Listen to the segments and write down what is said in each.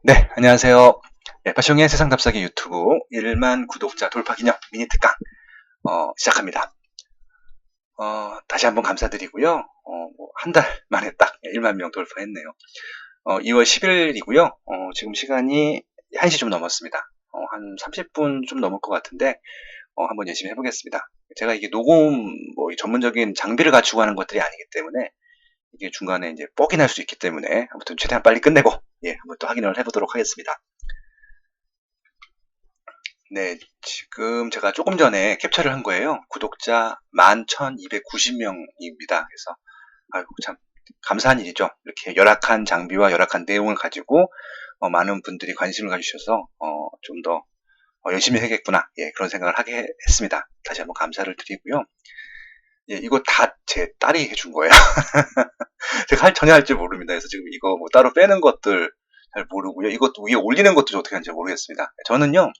네, 안녕하세요. 네, 파숑의 세상 답사기 유튜브 1만 구독자 돌파 기념 미니 특강 시작합니다. 다시 한번 감사드리고요. 한 달 만에 딱 1만 명 돌파했네요. 2월 10일이고요. 지금 시간이 1시 좀 넘었습니다. 한 30분 좀 넘을 것 같은데 한번 열심히 해보겠습니다. 제가 이게 녹음 전문적인 장비를 갖추고 하는 것들이 아니기 때문에 이게 중간에 이제 뻑이 날 수 있기 때문에 아무튼 최대한 빨리 끝내고 한번 또 확인을 해보도록 하겠습니다. 네, 지금 제가 조금 전에 캡처를 한 거예요. 구독자 11,290명입니다. 그래서 아이고 참 감사한 일이죠. 이렇게 열악한 장비와 열악한 내용을 가지고 많은 분들이 관심을 가주셔서 좀 더 열심히 해야겠구나. 그런 생각을 하게 했습니다. 다시 한번 감사를 드리고요. 이거 다 제 딸이 해준 거예요. 제가 전혀 할 줄 모릅니다. 그래서 지금 이거 뭐 따로 빼는 것들 잘 모르고요. 이것도 위에 올리는 것도 어떻게 하는지 모르겠습니다. 저는요.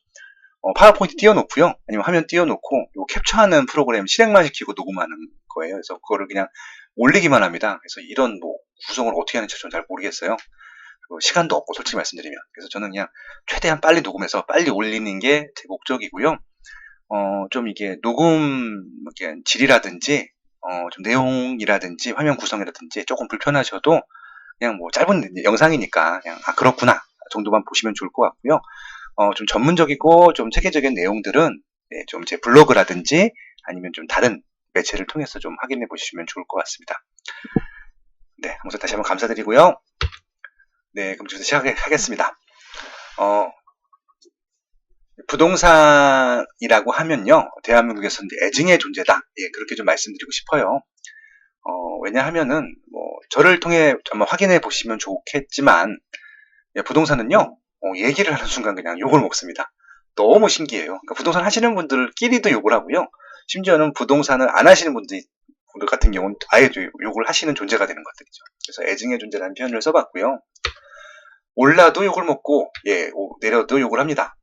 파워포인트 띄워놓고요. 아니면 화면 띄워놓고 요 캡처하는 프로그램 실행만 시키고 녹음하는 거예요. 그래서 그거를 그냥 올리기만 합니다. 그래서 이런 뭐 구성을 어떻게 하는지 저는 잘 모르겠어요. 시간도 없고 솔직히 말씀드리면. 그래서 저는 그냥 최대한 빨리 녹음해서 빨리 올리는 게 제 목적이고요. 좀 이게 녹음 이렇게 질이라든지 좀 내용이라든지 화면 구성이라든지 조금 불편하셔도 그냥 뭐 짧은 영상이니까 그냥 그렇구나 정도만 보시면 좋을 것 같고요. 좀 전문적이고 좀 체계적인 내용들은 좀 제 블로그라든지 아니면 좀 다른 매체를 통해서 좀 확인해 보시면 좋을 것 같습니다. 네, 우선 다시 한번 감사드리고요. 네, 그럼 지금 시작하겠습니다. 부동산이라고 하면요, 대한민국에서는 애증의 존재다. 그렇게 좀 말씀드리고 싶어요. 왜냐하면은 저를 통해 한번 확인해 보시면 좋겠지만 부동산은요, 얘기를 하는 순간 그냥 욕을 먹습니다. 너무 신기해요. 그러니까 부동산 하시는 분들끼리도 욕을 하고요. 심지어는 부동산을 안 하시는 분들 같은 경우는 아예 욕을 하시는 존재가 되는 것들이죠. 그래서 애증의 존재라는 표현을 써봤고요. 올라도 욕을 먹고, 내려도 욕을 합니다.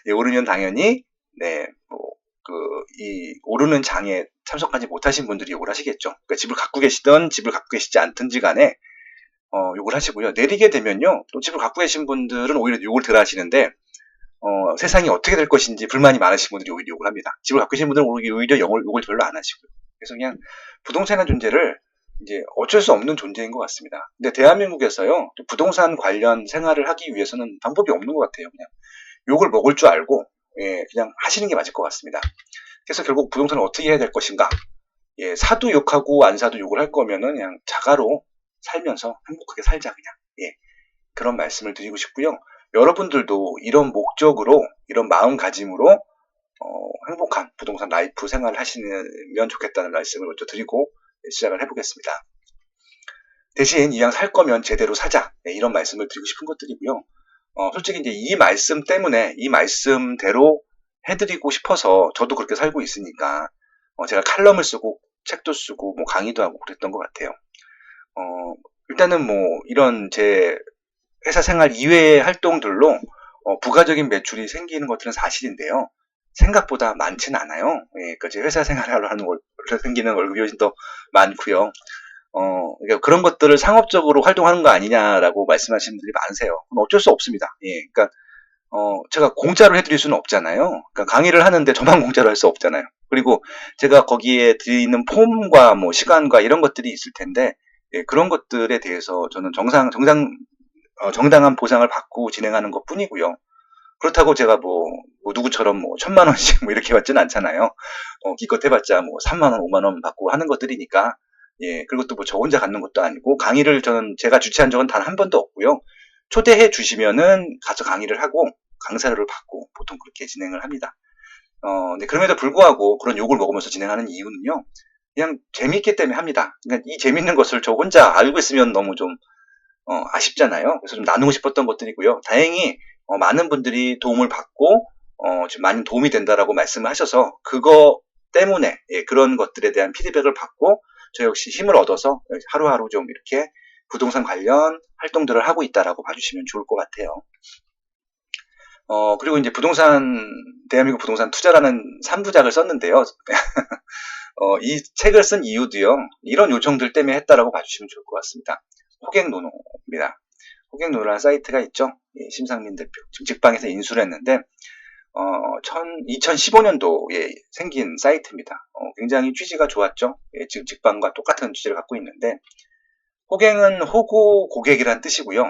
오르면 당연히, 이 오르는 장에 참석하지 못하신 분들이 욕을 하시겠죠. 그러니까 집을 갖고 계시든 집을 갖고 계시지 않든지 간에 욕을 하시고요. 내리게 되면요. 또 집을 갖고 계신 분들은 오히려 욕을 덜 하시는데, 세상이 어떻게 될 것인지 불만이 많으신 분들이 오히려 욕을 합니다. 집을 갖고 계신 분들은 오히려 욕을 별로 안 하시고요. 그래서 그냥 부동산의 존재를 이제 어쩔 수 없는 존재인 것 같습니다. 근데 대한민국에서요, 부동산 관련 생활을 하기 위해서는 방법이 없는 것 같아요. 그냥 욕을 먹을 줄 알고, 그냥 하시는 게 맞을 것 같습니다. 그래서 결국 부동산을 어떻게 해야 될 것인가? 사도 욕하고 안 사도 욕을 할 거면은 그냥 자가로 살면서 행복하게 살자, 그냥. 그런 말씀을 드리고 싶고요. 여러분들도 이런 목적으로, 이런 마음가짐으로 행복한 부동산 라이프 생활을 하시면 좋겠다는 말씀을 먼저 드리고 시작을 해보겠습니다. 대신 이왕 살 거면 제대로 사자. 이런 말씀을 드리고 싶은 것들이고요. 솔직히 이제 이 말씀 때문에 이 말씀대로 해드리고 싶어서 저도 그렇게 살고 있으니까 제가 칼럼을 쓰고 책도 쓰고 뭐 강의도 하고 그랬던 것 같아요. 일단은 뭐 이런 제 회사 생활 이외의 활동들로 부가적인 매출이 생기는 것들은 사실인데요. 생각보다 많지는 않아요. 그러니까 제 회사 생활을 하는 생기는 월급이 훨씬 더 많고요. 그러니까 그런 것들을 상업적으로 활동하는 거 아니냐라고 말씀하시는 분들이 많으세요. 그건 어쩔 수 없습니다. 그러니까 제가 공짜로 해드릴 수는 없잖아요. 그러니까 강의를 하는데 저만 공짜로 할 수 없잖아요. 그리고 제가 거기에 드리는 폼과 뭐 시간과 이런 것들이 있을 텐데 그런 것들에 대해서 저는 정당한 보상을 받고 진행하는 것 뿐이고요. 그렇다고 제가 누구처럼 1,000만 원씩 이렇게 받지는 않잖아요. 기껏 해봤자 3만 원, 5만 원 받고 하는 것들이니까. 그리고 또 저 혼자 갖는 것도 아니고, 강의를 제가 주최한 적은 단 한 번도 없고요. 초대해 주시면은 가서 강의를 하고, 강사를 받고, 보통 그렇게 진행을 합니다. 근데 그럼에도 불구하고 그런 욕을 먹으면서 진행하는 이유는요, 그냥 재미있기 때문에 합니다. 그러니까 이 재밌는 것을 저 혼자 알고 있으면 너무 좀, 아쉽잖아요. 그래서 좀 나누고 싶었던 것들이고요. 다행히, 많은 분들이 도움을 받고, 지금 많이 도움이 된다라고 말씀을 하셔서, 그거 때문에, 그런 것들에 대한 피드백을 받고, 저 역시 힘을 얻어서 하루하루 좀 이렇게 부동산 관련 활동들을 하고 있다라고 봐주시면 좋을 것 같아요. 그리고 이제 대한민국 부동산 투자라는 3부작을 썼는데요. 이 책을 쓴 이유도요, 이런 요청들 때문에 했다라고 봐주시면 좋을 것 같습니다. 호갱노노입니다. 호갱노라는 사이트가 있죠. 예, 심상민 대표. 지금 직방에서 인수를 했는데, 2015년도에 생긴 사이트입니다. 굉장히 취지가 좋았죠. 예, 지금 직방과 똑같은 취지를 갖고 있는데, 호갱은 호구 고객이란 뜻이고요.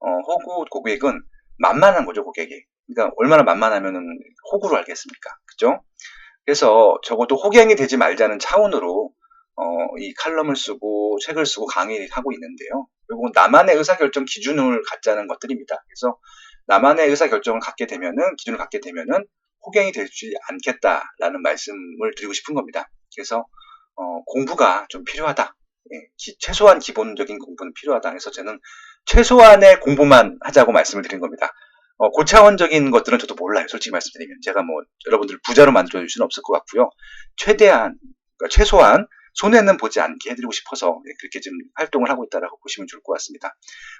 호구 고객은 만만한 거죠, 고객이. 그러니까 얼마나 만만하면은 호구로 알겠습니까? 그죠? 그래서 적어도 호갱이 되지 말자는 차원으로 이 칼럼을 쓰고 책을 쓰고 강의를 하고 있는데요. 결국은 나만의 의사결정 기준을 갖자는 것들입니다. 그래서 나만의 의사결정을 갖게 되면은 기준을 갖게 되면은 호갱이 되지 않겠다라는 말씀을 드리고 싶은 겁니다. 그래서 공부가 좀 필요하다. 예, 최소한 기본적인 공부는 필요하다. 그래서 저는 최소한의 공부만 하자고 말씀을 드린 겁니다. 고차원적인 것들은 저도 몰라요. 솔직히 말씀드리면. 제가 뭐, 여러분들 부자로 만들어줄 수는 없을 것 같고요. 최대한, 그러니까 최소한, 손해는 보지 않게 해드리고 싶어서 그렇게 좀 활동을 하고 있다라고 보시면 좋을 것 같습니다.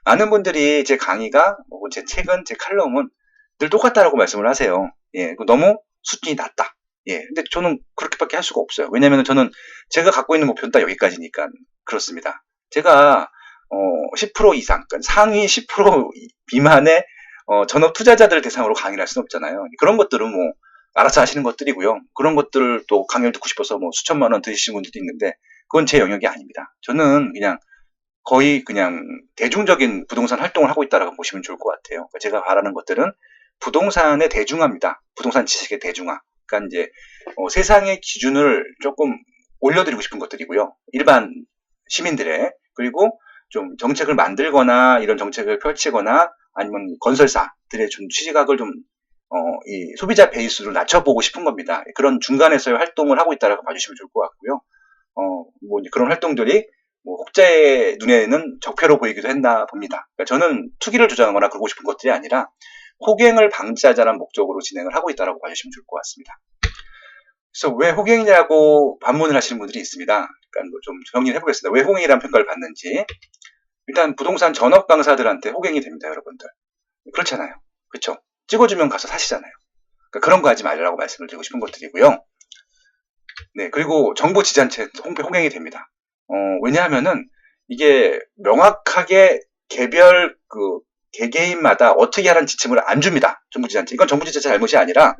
많은 분들이 제 강의가, 제 책은, 제 칼럼은 늘 똑같다라고 말씀을 하세요. 예, 너무 수준이 낮다. 예, 근데 저는 그렇게밖에 할 수가 없어요. 왜냐면 저는 제가 갖고 있는 목표는 딱 여기까지니까 그렇습니다. 제가 10% 이상, 그러니까 상위 10% 미만의 전업 투자자들 대상으로 강의를 할 수는 없잖아요. 그런 것들은 뭐 알아서 하시는 것들이고요. 그런 것들을 또 강의를 듣고 싶어서 뭐 수천만 원 들으시는 분들도 있는데 그건 제 영역이 아닙니다. 저는 그냥 거의 그냥 대중적인 부동산 활동을 하고 있다라고 보시면 좋을 것 같아요. 그러니까 제가 바라는 것들은 부동산의 대중화입니다. 부동산 지식의 대중화. 그러니까 이제 세상의 기준을 조금 올려드리고 싶은 것들이고요. 일반 시민들의 그리고 좀 정책을 만들거나 이런 정책을 펼치거나 아니면 건설사들의 좀 취지각을 좀 이 소비자 베이스로 낮춰보고 싶은 겁니다. 그런 중간에서의 활동을 하고 있다라고 봐주시면 좋을 것 같고요. 뭐 그런 활동들이 뭐 혹자의 눈에는 적폐로 보이기도 했나 봅니다. 그러니까 저는 투기를 주장하거나 그러고 싶은 것들이 아니라 호갱을 방지하자는 목적으로 진행을 하고 있다라고 봐주시면 좋을 것 같습니다. 그래서 왜 호갱이냐고 반문을 하시는 분들이 있습니다. 그러니까 뭐 좀 정리를 해보겠습니다. 왜 호갱이라는 평가를 받는지. 일단 부동산 전업 강사들한테 호갱이 됩니다, 여러분들. 그렇잖아요. 그렇죠? 찍어주면 가서 사시잖아요. 그러니까 그런 거 하지 말라고 말씀을 드리고 싶은 것들이고요. 네, 그리고 정보 지자체 호갱이 됩니다. 왜냐하면은 이게 명확하게 개별 개개인마다 어떻게 하라는 지침을 안 줍니다. 정부 지자체. 이건 정부 지자체 잘못이 아니라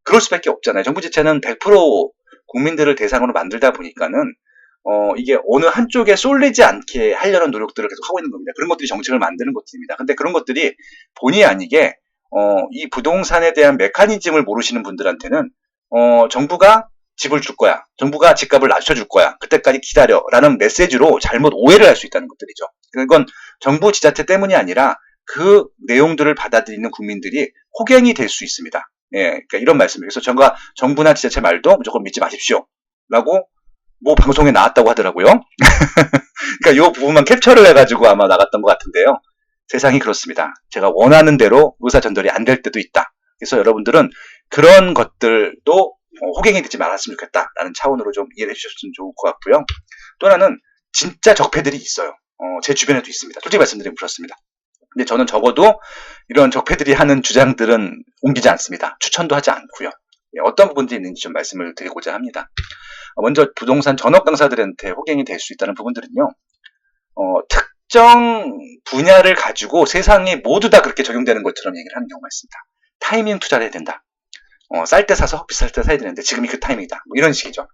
그럴 수밖에 없잖아요. 정부 지자체는 100% 국민들을 대상으로 만들다 보니까는 이게 어느 한쪽에 쏠리지 않게 하려는 노력들을 계속 하고 있는 겁니다. 그런 것들이 정책을 만드는 것들입니다. 근데 그런 것들이 본의 아니게 이 부동산에 대한 메커니즘을 모르시는 분들한테는 정부가 집을 줄 거야. 정부가 집값을 낮춰줄 거야. 그때까지 기다려라는 메시지로 잘못 오해를 할 수 있다는 것들이죠. 이건 정부 지자체 때문이 아니라 그 내용들을 받아들이는 국민들이 호갱이 될 수 있습니다. 예, 그러니까 이런 말씀이에요. 그래서 정부나 지자체 말도 무조건 믿지 마십시오. 라고 뭐 방송에 나왔다고 하더라고요. 그러니까 이 부분만 캡처를 해가지고 아마 나갔던 것 같은데요. 세상이 그렇습니다. 제가 원하는 대로 의사 전달이 안 될 때도 있다. 그래서 여러분들은 그런 것들도 호갱이 되지 말았으면 좋겠다라는 차원으로 좀 이해를 해주셨으면 좋을 것 같고요. 또 하나는 진짜 적폐들이 있어요. 제 주변에도 있습니다. 솔직히 말씀드리면 그렇습니다. 근데 저는 적어도 이런 적폐들이 하는 주장들은 옮기지 않습니다. 추천도 하지 않고요. 어떤 부분들이 있는지 좀 말씀을 드리고자 합니다. 먼저 부동산 전업 강사들한테 호갱이 될 수 있다는 부분들은요. 특정 분야를 가지고 세상에 모두 다 그렇게 적용되는 것처럼 얘기를 하는 경우가 있습니다. 타이밍 투자를 해야 된다. 쌀 때 사서 비쌀 때 사야 되는데 지금이 그 타이밍이다. 뭐 이런 식이죠.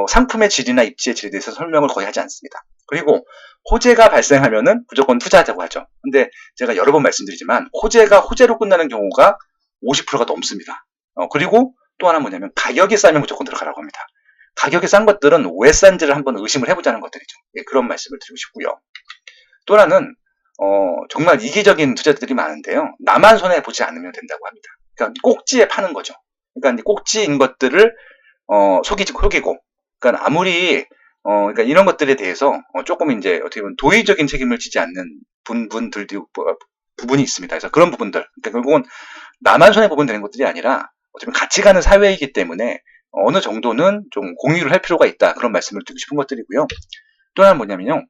상품의 질이나 입지의 질에 대해서 설명을 거의 하지 않습니다. 그리고 호재가 발생하면은 무조건 투자하자고 하죠. 근데 제가 여러 번 말씀드리지만 호재가 호재로 끝나는 경우가 50%가 넘습니다. 그리고 또 하나 뭐냐면 가격이 싸면 무조건 들어가라고 합니다. 가격이 싼 것들은 왜 싼지를 한번 의심을 해보자는 것들이죠. 예, 그런 말씀을 드리고 싶고요. 또 하나는 정말 이기적인 투자들이 많은데요. 나만 손해보지 않으면 된다고 합니다. 그러니까 꼭지에 파는 거죠. 그러니까 꼭지인 것들을 속이고 그러니까 아무리 그러니까 이런 것들에 대해서 조금 이제 어떻게 보면 도의적인 책임을 지지 않는 부분들도 부분이 있습니다. 그래서 그런 부분들 그러니까 결국은 나만 손해 보면 되는 것들이 아니라 어떻게 보면 같이 가는 사회이기 때문에 어느 정도는 좀 공유를 할 필요가 있다. 그런 말씀을 드리고 싶은 것들이고요. 또 하나는 뭐냐면요.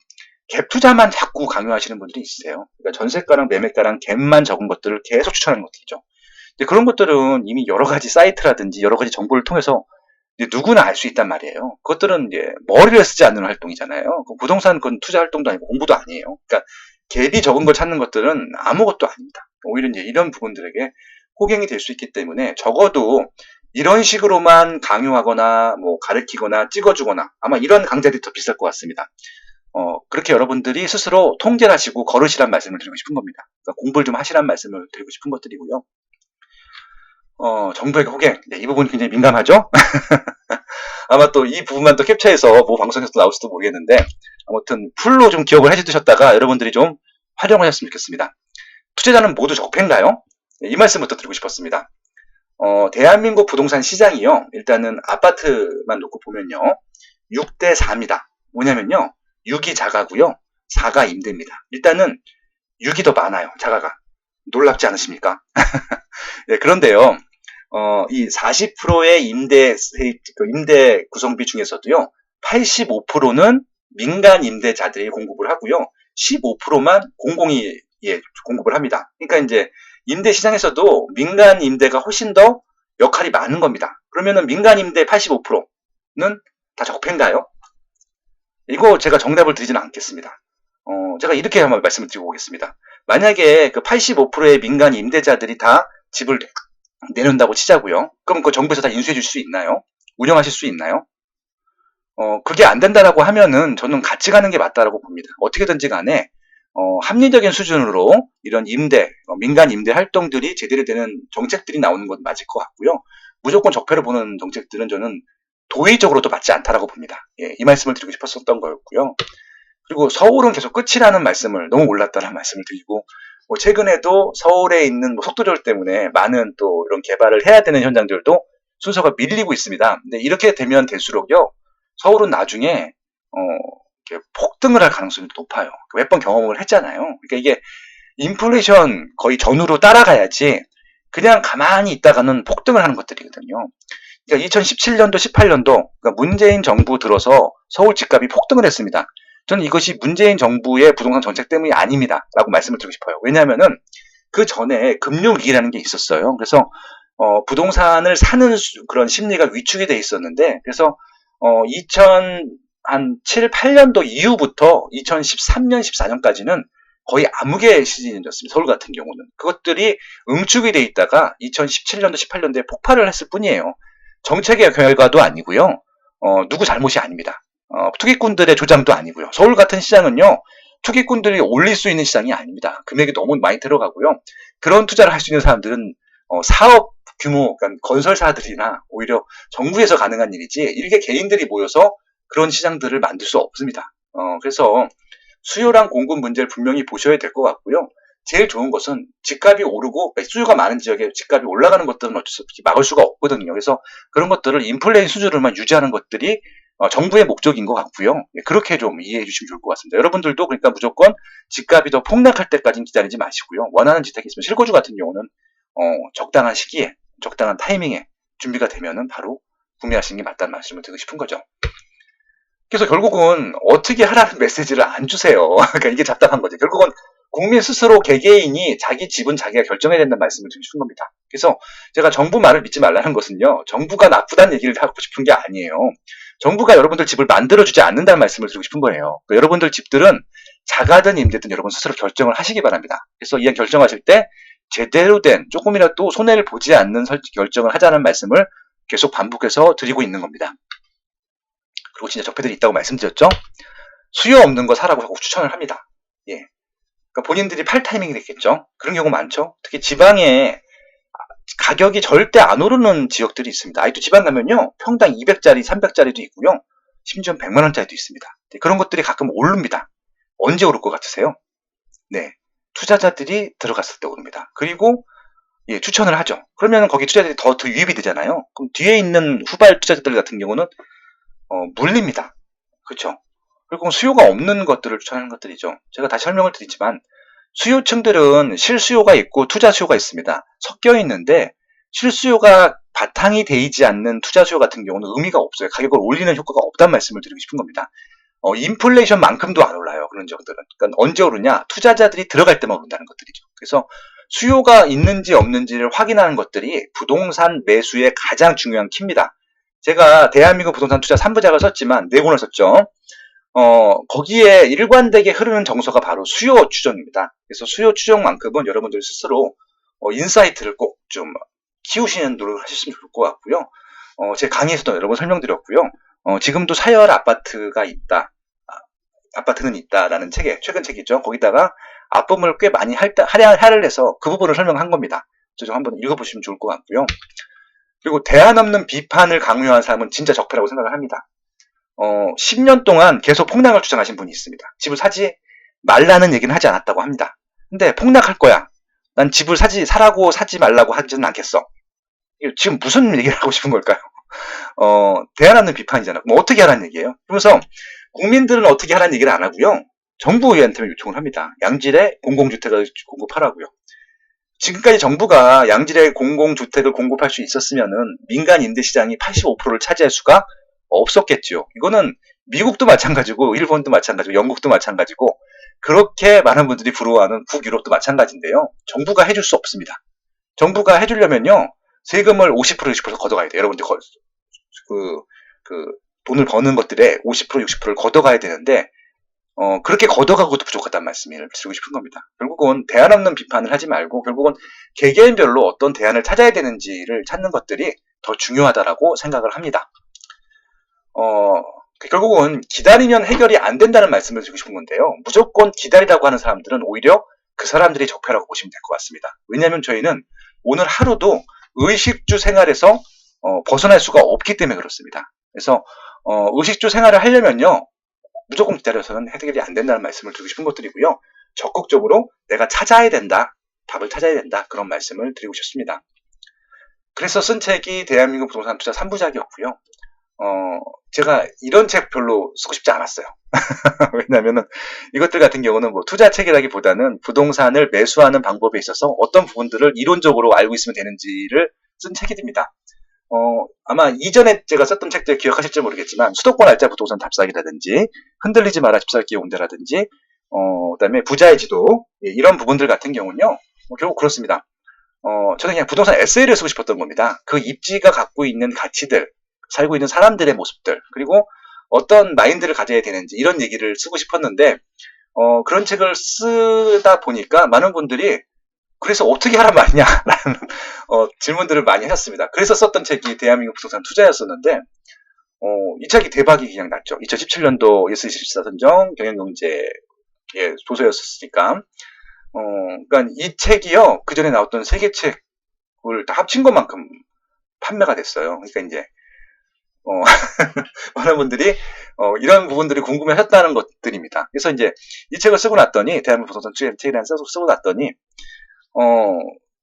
갭 투자만 자꾸 강요하시는 분들이 있으세요. 그러니까 전세가랑 매매가랑 갭만 적은 것들을 계속 추천하는 것들이죠. 근데 그런 것들은 이미 여러 가지 사이트라든지 여러 가지 정보를 통해서 누구나 알 수 있단 말이에요. 그것들은 이제 머리를 쓰지 않는 활동이잖아요. 부동산 그건 투자 활동도 아니고 공부도 아니에요. 그러니까 갭이 적은 걸 찾는 것들은 아무것도 아닙니다. 오히려 이제 이런 부분들에게 호갱이 될 수 있기 때문에 적어도 이런 식으로만 강요하거나 뭐 가르치거나 찍어주거나 아마 이런 강좌들이 더 비쌀 것 같습니다. 그렇게 여러분들이 스스로 통제를 하시고 걸으시란 말씀을 드리고 싶은 겁니다. 그러니까 공부를 좀 하시란 말씀을 드리고 싶은 것들이고요. 정부에게 호갱. 네, 이 부분이 굉장히 민감하죠? 아마 또 이 부분만 또 캡처해서 뭐 방송에서 나올지도 모르겠는데, 아무튼 풀로 좀 기억을 해두셨다가 여러분들이 좀 활용하셨으면 좋겠습니다. 투자자는 모두 적폐인가요? 네, 이 말씀부터 드리고 싶었습니다. 대한민국 부동산 시장이요. 일단은 아파트만 놓고 보면요. 6대 4입니다. 뭐냐면요. 6이 자가고요. 4가 임대입니다. 일단은 6이 더 많아요. 자가가. 놀랍지 않으십니까? 네, 그런데요. 이 40%의 임대 구성비 중에서도요. 85%는 민간 임대자들이 공급을 하고요. 15%만 공공이 공급을 합니다. 그러니까 이제 임대 시장에서도 민간 임대가 훨씬 더 역할이 많은 겁니다. 그러면은 민간 임대 85%는 다 적폐인가요? 이거 제가 정답을 드리지는 않겠습니다. 제가 이렇게 한번 말씀을 드리고 오겠습니다. 만약에 그 85%의 민간 임대자들이 다 집을 내놓는다고 치자고요. 그럼 그 정부에서 다 인수해 줄 수 있나요? 운영하실 수 있나요? 그게 안 된다라고 하면은 저는 같이 가는 게 맞다라고 봅니다. 어떻게든지 간에 합리적인 수준으로 이런 민간 임대 활동들이 제대로 되는 정책들이 나오는 건 맞을 것 같고요. 무조건 적폐로 보는 정책들은 저는 도의적으로도 맞지 않다라고 봅니다. 예, 이 말씀을 드리고 싶었던 거였고요. 그리고 서울은 계속 끝이라는 말씀을 너무 올랐다는 말씀을 드리고 최근에도 서울에 있는 속도절 때문에 많은 또 이런 개발을 해야 되는 현장들도 순서가 밀리고 있습니다. 근데 이렇게 되면 될수록요. 서울은 나중에 폭등을 할 가능성이 높아요. 몇 번 경험을 했잖아요. 그러니까 이게 인플레이션 거의 전후로 따라가야지 그냥 가만히 있다가는 폭등을 하는 것들이거든요. 그러니까 2017년도, 18년도 그러니까 문재인 정부 들어서 서울 집값이 폭등을 했습니다. 저는 이것이 문재인 정부의 부동산 정책 때문이 아닙니다. 라고 말씀을 드리고 싶어요. 왜냐하면은 그 전에 금융위기라는 게 있었어요. 그래서 부동산을 사는 그런 심리가 위축이 돼 있었는데 그래서 2007, 8년도 이후부터 2013년, 14년까지는 거의 암흑의 시즌이었습니다. 서울 같은 경우는. 그것들이 응축이 돼 있다가 2017년도, 18년도에 폭발을 했을 뿐이에요. 정책의 결과도 아니고요. 누구 잘못이 아닙니다. 투기꾼들의 조장도 아니고요. 서울 같은 시장은요. 투기꾼들이 올릴 수 있는 시장이 아닙니다. 금액이 너무 많이 들어가고요. 그런 투자를 할 수 있는 사람들은 사업 규모, 그러니까 건설사들이나 오히려 정부에서 가능한 일이지 일개 개인들이 모여서 그런 시장들을 만들 수 없습니다. 그래서 수요랑 공급 문제를 분명히 보셔야 될 것 같고요. 제일 좋은 것은 집값이 오르고 수요가 많은 지역에 집값이 올라가는 것들은 어쩔 수 없이 막을 수가 없거든요. 그래서 그런 것들을 인플레이션 수준으로만 유지하는 것들이 정부의 목적인 것 같고요. 그렇게 좀 이해해 주시면 좋을 것 같습니다. 여러분들도 그러니까 무조건 집값이 더 폭락할 때까지는 기다리지 마시고요. 원하는 주택이 있으면 실거주 같은 경우는 적당한 시기에 적당한 타이밍에 준비가 되면은 바로 구매하시는 게 맞다는 말씀을 드리고 싶은 거죠. 그래서 결국은 어떻게 하라는 메시지를 안 주세요. 그러니까 이게 답답한 거죠. 결국은 국민 스스로 개개인이 자기 집은 자기가 결정해야 된다는 말씀을 드리고 싶은 겁니다. 그래서 제가 정부 말을 믿지 말라는 것은요. 정부가 나쁘다는 얘기를 하고 싶은 게 아니에요. 정부가 여러분들 집을 만들어주지 않는다는 말씀을 드리고 싶은 거예요. 그러니까 여러분들 집들은 자가든 임대든 여러분 스스로 결정을 하시기 바랍니다. 그래서 이 결정하실 때 제대로 된 조금이라도 손해를 보지 않는 결정을 하자는 말씀을 계속 반복해서 드리고 있는 겁니다. 그리고 진짜 적폐들이 있다고 말씀드렸죠. 수요 없는 거 사라고 자꾸 추천을 합니다. 예. 그러니까 본인들이 팔 타이밍이 됐겠죠. 그런 경우 많죠. 특히 지방에 가격이 절대 안 오르는 지역들이 있습니다. 아직도 지방 가면요. 평당 200짜리, 300짜리도 있고요. 심지어 100만 원짜리도 있습니다. 그런 것들이 가끔 오릅니다. 언제 오를 것 같으세요? 네. 투자자들이 들어갔을 때 오릅니다. 그리고 예, 추천을 하죠. 그러면 거기 투자자들이 더 유입이 되잖아요. 그럼 뒤에 있는 후발 투자자들 같은 경우는 물립니다. 그렇죠? 그리고 수요가 없는 것들을 추천하는 것들이죠. 제가 다시 설명을 드리지만 수요층들은 실수요가 있고 투자 수요가 있습니다. 섞여 있는데 실수요가 바탕이 되지 않는 투자 수요 같은 경우는 의미가 없어요. 가격을 올리는 효과가 없다는 말씀을 드리고 싶은 겁니다. 인플레이션만큼도 안 올라요. 그런 지역들은. 그러니까 언제 오르냐? 투자자들이 들어갈 때만 오른다는 것들이죠. 그래서 수요가 있는지 없는지를 확인하는 것들이 부동산 매수의 가장 중요한 키입니다. 제가 대한민국 부동산 투자 3부작을 썼지만 4권을 썼죠. 거기에 일관되게 흐르는 정서가 바로 수요 추정입니다. 그래서 수요 추정만큼은 여러분들 스스로 인사이트를 꼭 좀 키우시는 노력을 하셨으면 좋을 것 같고요. 제 강의에서도 여러 번 설명드렸고요. 지금도 사열 아파트가 있다. 아파트는 있다라는 책에, 최근 책이죠. 거기다가 앞부분을 꽤 많이 할애를 해서 그 부분을 설명한 겁니다. 좀 한번 읽어보시면 좋을 것 같고요. 그리고 대안 없는 비판을 강요한 사람은 진짜 적폐라고 생각을 합니다. 10년 동안 계속 폭락을 주장하신 분이 있습니다. 집을 사지 말라는 얘기는 하지 않았다고 합니다. 근데 폭락할 거야. 난 집을 사라고 사지 말라고 하지는 않겠어. 지금 무슨 얘기를 하고 싶은 걸까요? 대안 없는 비판이잖아. 뭐 어떻게 하라는 얘기예요? 그러면서 국민들은 어떻게 하라는 얘기를 안 하고요. 정부한테 요청을 합니다. 양질의 공공주택을 공급하라고요. 지금까지 정부가 양질의 공공주택을 공급할 수 있었으면은 민간 임대시장이 85%를 차지할 수가 없었겠죠. 이거는 미국도 마찬가지고 일본도 마찬가지고 영국도 마찬가지고 그렇게 많은 분들이 부러워하는 북유럽도 마찬가지인데요. 정부가 해줄 수 없습니다. 정부가 해주려면요. 세금을 50% 60% 걷어가야 돼요. 여러분들 그 돈을 버는 것들에 50% 60%를 걷어가야 되는데 그렇게 걷어가고도 부족하다는 말씀을 드리고 싶은 겁니다. 결국은 대안 없는 비판을 하지 말고 결국은 개개인별로 어떤 대안을 찾아야 되는지를 찾는 것들이 더 중요하다라고 생각을 합니다. 결국은 기다리면 해결이 안 된다는 말씀을 드리고 싶은 건데요. 무조건 기다리라고 하는 사람들은 오히려 그 사람들이 적폐라고 보시면 될 것 같습니다. 왜냐하면 저희는 오늘 하루도 의식주 생활에서 벗어날 수가 없기 때문에 그렇습니다. 그래서 의식주 생활을 하려면요. 무조건 기다려서는 해결이 안 된다는 말씀을 드리고 싶은 것들이고요. 적극적으로 내가 찾아야 된다. 답을 찾아야 된다. 그런 말씀을 드리고 싶습니다. 그래서 쓴 책이 대한민국 부동산 투자 3부작이었고요. 제가 이런 책 별로 쓰고 싶지 않았어요. 왜냐하면 이것들 같은 경우는 뭐 투자책이라기보다는 부동산을 매수하는 방법에 있어서 어떤 부분들을 이론적으로 알고 있으면 되는지를 쓴 책입니다. 아마 이전에 제가 썼던 책들 기억하실지 모르겠지만 수도권 알짜 부동산 답사기라든지 흔들리지 마라 집살기 온대라든지 그다음에 부자의 지도 이런 부분들 같은 경우는요. 결국 그렇습니다. 저는 그냥 부동산 에세이를 쓰고 싶었던 겁니다. 그 입지가 갖고 있는 가치들, 살고 있는 사람들의 모습들, 그리고 어떤 마인드를 가져야 되는지 이런 얘기를 쓰고 싶었는데 그런 책을 쓰다 보니까 많은 분들이 그래서 어떻게 하란 말이냐라는 질문들을 많이 하셨습니다. 그래서 썼던 책이 대한민국 부동산 투자였었는데 이 책이 대박이 그냥 났죠. 2017년도 예스24 선정 경영경제의 도서였으니까 그러니까 이 책이요 그 전에 나왔던 세 개 책을 다 합친 것만큼 판매가 됐어요. 그러니까 이제 많은 분들이 이런 부분들이 궁금해하셨다는 것들입니다. 그래서 이제 이 책을 쓰고 났더니 대한민국 부동산 책이라는 쓰고 났더니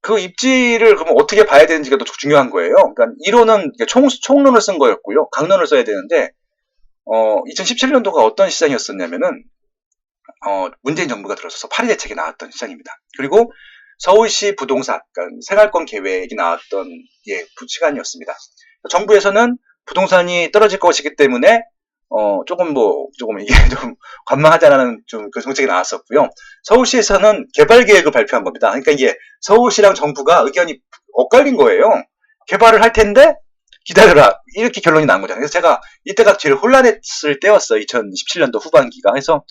그 입지를 그러면 어떻게 봐야 되는지가 더 중요한 거예요. 그러니까 이론은 총론을 쓴 거였고요. 강론을 써야 되는데 2017년도가 어떤 시장이었었냐면은 문재인 정부가 들어서서 파리 대책이 나왔던 시장입니다. 그리고 서울시 부동산, 그러니까 생활권 계획이 나왔던 시간이었습니다. 정부에서는 부동산이 떨어질 것이기 때문에 조금 이게 좀 관망하자라는 좀 그 정책이 나왔었고요. 서울시에서는 개발 계획을 발표한 겁니다. 그러니까 이게 서울시랑 정부가 의견이 엇갈린 거예요. 개발을 할 텐데 기다려라. 이렇게 결론이 난 거잖아요. 그래서 제가 이때가 제일 혼란했을 때였어요. 2017년도 후반기가. 그래서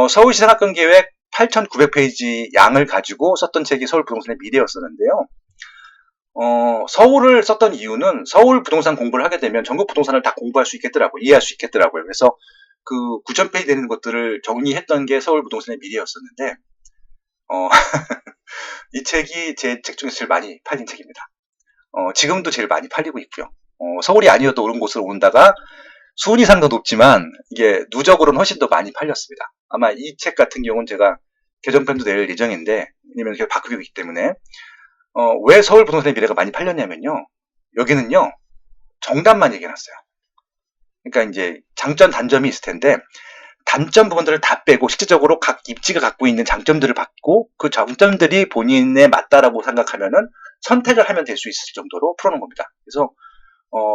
서울시 생활권 계획 8,900페이지 양을 가지고 썼던 책이 서울 부동산의 미래였었는데요. 서울을 썼던 이유는 서울 부동산 공부를 하게 되면 전국 부동산을 다 공부할 수 있겠더라고요. 이해할 수 있겠더라고요. 그래서 그 9,000페이지 되는 것들을 정리했던 게 서울 부동산의 미래였었는데, 이 책이 제 책 중에서 제일 많이 팔린 책입니다. 지금도 제일 많이 팔리고 있고요. 서울이 아니어도 옳은 곳으로 온다가 순위상도 높지만 이게 누적으로는 훨씬 더 많이 팔렸습니다. 아마 이 책 같은 경우는 제가 개정편도 낼 예정인데, 왜냐면 계속 바꾸고 있기 때문에, 왜 서울 부동산의 미래가 많이 팔렸냐면요. 여기는요, 정답만 얘기해놨어요. 그러니까 이제 장점, 단점이 있을 텐데, 단점 부분들을 다 빼고 실질적으로 각 입지가 갖고 있는 장점들을 받고 그 장점들이 본인에 맞다라고 생각하면은 선택을 하면 될 수 있을 정도로 풀어놓은 겁니다. 그래서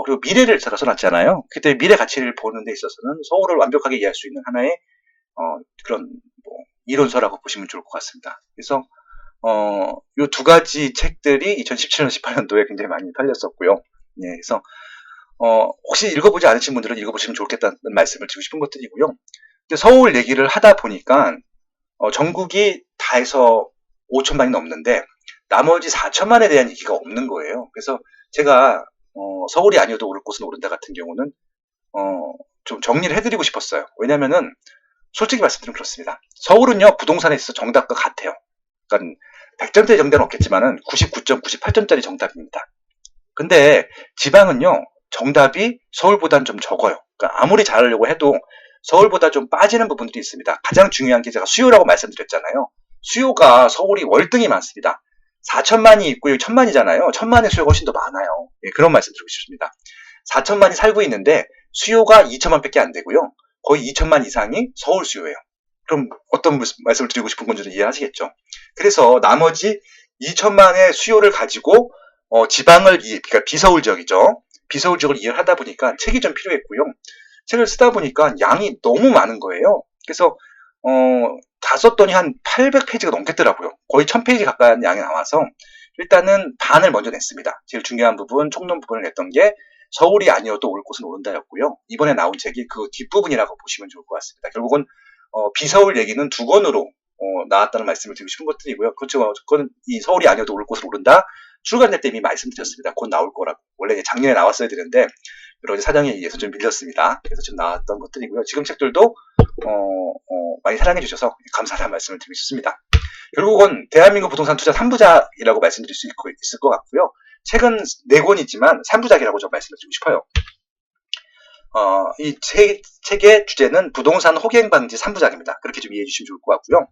그리고 미래를 제가 써놨잖아요. 그때 미래 가치를 보는 데 있어서는 서울을 완벽하게 이해할 수 있는 하나의 그런 이론서라고 보시면 좋을 것 같습니다. 그래서 요 두 가지 책들이 2017년, 18년도에 굉장히 많이 팔렸었고요. 네, 그래서 혹시 읽어보지 않으신 분들은 읽어보시면 좋겠다는 말씀을 드리고 싶은 것들이고요. 서울 얘기를 하다 보니까 전국이 다 해서 5천만이 넘는데 나머지 4천만에 대한 얘기가 없는 거예요. 그래서 제가 서울이 아니어도 오를 곳은 오른다 같은 경우는 좀 정리를 해드리고 싶었어요. 왜냐면은 솔직히 말씀드리면 그렇습니다. 서울은요 부동산에 있어서 정답과 같아요. 그러니까 100점짜리 정답은 없겠지만은 99.98점짜리 정답입니다. 근데 지방은요 정답이 서울보다는 좀 적어요. 그러니까 아무리 잘하려고 해도 서울보다 좀 빠지는 부분들이 있습니다. 가장 중요한 게 제가 수요라고 말씀드렸잖아요. 수요가 서울이 월등히 많습니다. 4천만이 있고 여기 1천만이잖아요. 1천만의 수요가 훨씬 더 많아요. 예, 그런 말씀 드리고 싶습니다. 4천만이 살고 있는데 수요가 2천만밖에 안 되고요. 거의 2천만 이상이 서울 수요예요. 그럼 어떤 말씀을 드리고 싶은 건지 이해하시겠죠? 그래서 나머지 2천만의 수요를 가지고 지방을 그러니까 비서울 지역이죠. 비서울 지역을 이해하다 보니까 책이 좀 필요했고요. 책을 쓰다 보니까 양이 너무 많은 거예요. 그래서 다 썼더니 한 800페이지가 넘겠더라고요. 거의 1000페이지 가까운 양이 나와서 일단은 반을 먼저 냈습니다. 제일 중요한 부분, 총론 부분을 냈던 게 서울이 아니어도 올 곳은 오른다였고요. 이번에 나온 책이 그 뒷부분이라고 보시면 좋을 것 같습니다. 결국은 비서울 얘기는 두 권으로 나왔다는 말씀을 드리고 싶은 것들이고요. 그렇죠. 그건 이 서울이 아니어도 올 곳은 오른다. 출간될 때 이미 말씀드렸습니다. 곧 나올 거라고. 원래 작년에 나왔어야 되는데 여러 가지 사정에 의해서 좀 밀렸습니다. 그래서 지금 나왔던 것들이고요. 지금 책들도 많이 사랑해 주셔서 감사하다는 말씀을 드리고 싶습니다. 결국은 대한민국 부동산 투자 3부작이라고 말씀드릴 수 있을 것 같고요. 책은 4권이지만 3부작이라고 좀 말씀을 드리고 싶어요. 이 책의 주제는 부동산 호갱 방지 3부작입니다. 그렇게 좀 이해해 주시면 좋을 것 같고요.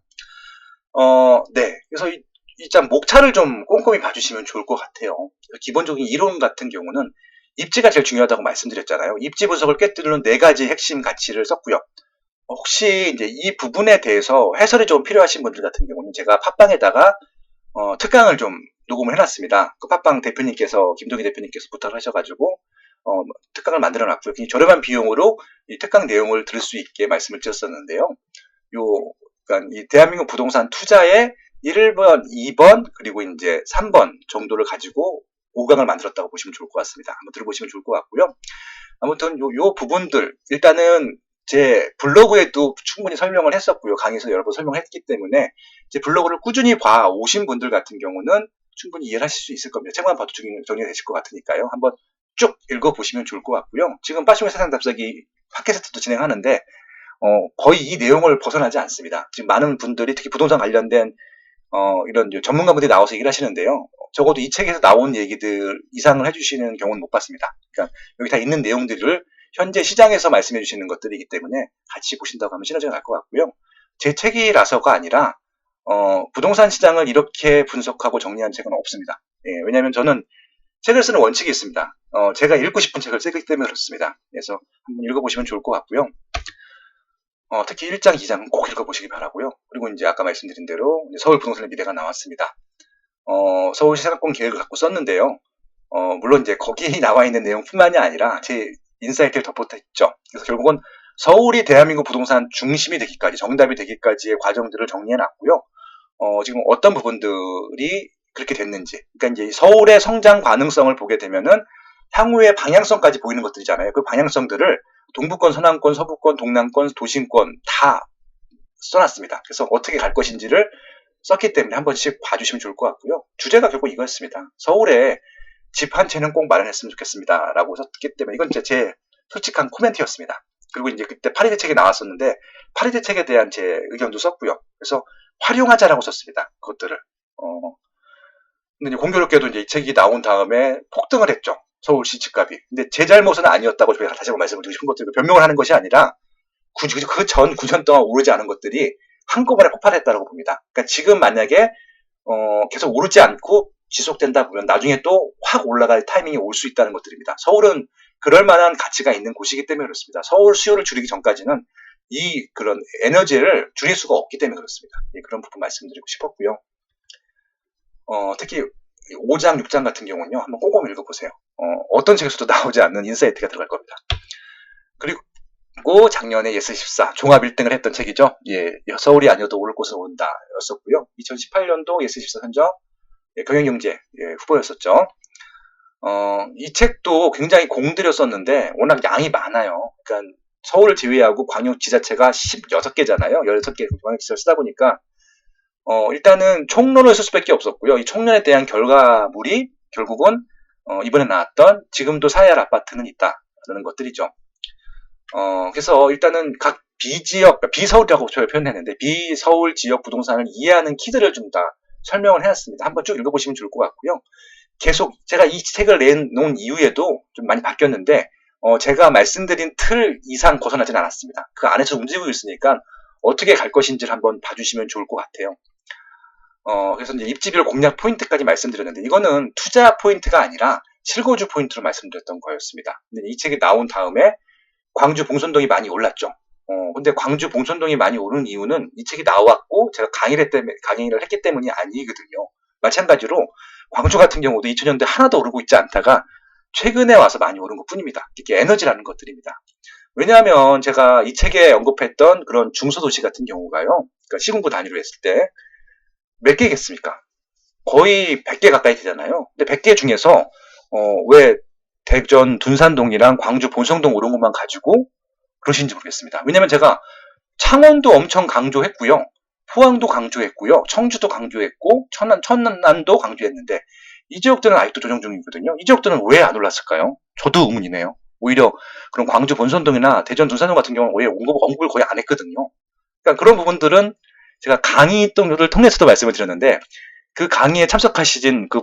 네. 그래서 일단 목차를 좀 꼼꼼히 봐주시면 좋을 것 같아요. 기본적인 이론 같은 경우는 입지가 제일 중요하다고 말씀드렸잖아요. 입지 분석을 꿰뚫는 4가지 핵심 가치를 썼고요. 혹시 이제 이 부분에 대해서 해설이 좀 필요하신 분들 같은 경우는 제가 팟빵에다가 특강을 좀 녹음을 해놨습니다. 그 팟빵 대표님께서 김동희 대표님께서 부탁을 하셔가지고 특강을 만들어놨고요. 굉장히 저렴한 비용으로 이 특강 내용을 들을 수 있게 말씀을 드렸었는데요. 그러니까 이 대한민국 부동산 투자의 1번, 2번 그리고 이제 3번 정도를 가지고 5강을 만들었다고 보시면 좋을 것 같습니다. 한번 들어보시면 좋을 것 같고요. 아무튼 요 부분들 일단은 제 블로그에도 충분히 설명을 했었고요. 강의에서 여러 번 설명했기 때문에 제 블로그를 꾸준히 봐오신 분들 같은 경우는 충분히 이해를 하실 수 있을 겁니다. 책만 봐도 정리가 되실 것 같으니까요. 한번 쭉 읽어보시면 좋을 것 같고요. 지금 빠시오의 세상 답사기 팟캐스트도 진행하는데 거의 이 내용을 벗어나지 않습니다. 지금 많은 분들이 특히 부동산 관련된 이런 전문가분들이 나와서 얘기를 하시는데요. 적어도 이 책에서 나온 얘기들 이상을 해주시는 경우는 못 봤습니다. 그러니까 여기 다 있는 내용들을 현재 시장에서 말씀해 주시는 것들이기 때문에 같이 보신다고 하면 시너지가 날 것 같고요. 제 책이라서가 아니라 부동산 시장을 이렇게 분석하고 정리한 책은 없습니다. 예, 왜냐하면 저는 책을 쓰는 원칙이 있습니다. 제가 읽고 싶은 책을 쓰기 때문에 그렇습니다. 그래서 한번 읽어보시면 좋을 것 같고요. 특히 1장, 2장은 꼭 읽어보시기 바라고요. 그리고 이제 아까 말씀드린 대로 서울 부동산의 미래가 나왔습니다. 서울시 생활권 계획을 갖고 썼는데요. 물론 이제 거기 나와 있는 내용뿐만이 아니라 제 인사이트를 덧붙였죠. 그래서 결국은 서울이 대한민국 부동산 중심이 되기까지, 정답이 되기까지의 과정들을 정리해놨고요. 지금 어떤 부분들이 그렇게 됐는지. 그러니까 이제 서울의 성장 가능성을 보게 되면은 향후의 방향성까지 보이는 것들이잖아요. 그 방향성들을 동부권, 서남권, 서부권, 동남권, 도심권 다 써놨습니다. 그래서 어떻게 갈 것인지를 썼기 때문에 한 번씩 봐주시면 좋을 것 같고요. 주제가 결국 이거였습니다. 서울에 집 한 채는 꼭 마련했으면 좋겠습니다. 라고 썼기 때문에 이건 제 솔직한 코멘트였습니다. 그리고 이제 그때 파리 대책이 나왔었는데 파리 대책에 대한 제 의견도 썼고요. 그래서 활용하자라고 썼습니다. 그것들을. 근데 이제 공교롭게도 이제 이 책이 나온 다음에 폭등을 했죠. 서울시 집값이. 근데 제 잘못은 아니었다고 제가 다시 한번 말씀을 드리고 싶은 것들, 변명을 하는 것이 아니라 그 전 9년 동안 오르지 않은 것들이 한꺼번에 폭발했다고 봅니다. 그러니까 지금 만약에 계속 오르지 않고 지속된다 보면 나중에 또 확 올라갈 타이밍이 올 수 있다는 것들입니다. 서울은 그럴 만한 가치가 있는 곳이기 때문에 그렇습니다. 서울 수요를 줄이기 전까지는 그런 에너지를 줄일 수가 없기 때문에 그렇습니다. 예, 그런 부분 말씀드리고 싶었고요. 특히 5장, 6장 같은 경우는요, 한번 꼼꼼히 읽어보세요. 어떤 책에서도 나오지 않는 인사이트가 들어갈 겁니다. 그리고 작년에 예스14 종합 1등을 했던 책이죠. 예, 서울이 아니어도 오를 곳은 오른다 였었고요. 2018년도 예스14 선정 경영경제 후보였었죠. 이 책도 굉장히 공들여 썼는데 워낙 양이 많아요. 그러니까 서울을 제외하고 광역지자체가 16개잖아요. 16개 광역지자체를 쓰다 보니까 일단은 총론을 쓸 수밖에 없었고요. 이 총론에 대한 결과물이 결국은 이번에 나왔던 지금도 사야할 아파트는 있다라는 것들이죠. 그래서 일단은 각 비지역, 비서울이라고 저희가 표현했는데 비서울 지역 부동산을 이해하는 키들을 좀 다 설명을 해놨습니다. 한번 쭉 읽어보시면 좋을 것 같고요. 계속 제가 이 책을 내놓은 이후에도 좀 많이 바뀌었는데 제가 말씀드린 틀 이상 벗어나진 않았습니다. 그 안에서 움직이고 있으니까 어떻게 갈 것인지를 한번 봐주시면 좋을 것 같아요. 그래서 이제 입지별 공략 포인트까지 말씀드렸는데 이거는 투자 포인트가 아니라 실거주 포인트로 말씀드렸던 거였습니다. 근데 이 책이 나온 다음에 광주 봉선동이 많이 올랐죠. 근데 광주 봉선동이 많이 오른 이유는 이 책이 나왔고 제가 강의를 했기 때문이 아니거든요. 마찬가지로 광주 같은 경우도 2000년대 하나도 오르고 있지 않다가 최근에 와서 많이 오른 것 뿐입니다. 이게 에너지라는 것들입니다. 왜냐하면 제가 이 책에 언급했던 그런 중소도시 같은 경우가요. 그러니까 시군구 단위로 했을 때 몇 개겠습니까? 거의 100개 가까이 되잖아요. 근데 100개 중에서 왜 대전 둔산동이랑 광주 본성동 오른 것만 가지고 그러신지 모르겠습니다. 왜냐면 제가 창원도 엄청 강조했고요. 포항도 강조했고요. 청주도 강조했고 천안도 강조했는데 이 지역들은 아직도 조정 중이거든요. 이 지역들은 왜 안 올랐을까요? 저도 의문이네요. 오히려 그런 광주 본선동이나 대전 둔산동 같은 경우는 오히려 언급을 거의 안 했거든요. 그러니까 그런 부분들은 제가 강의 를 통해서도 말씀을 드렸는데 그 강의에 참석하신 그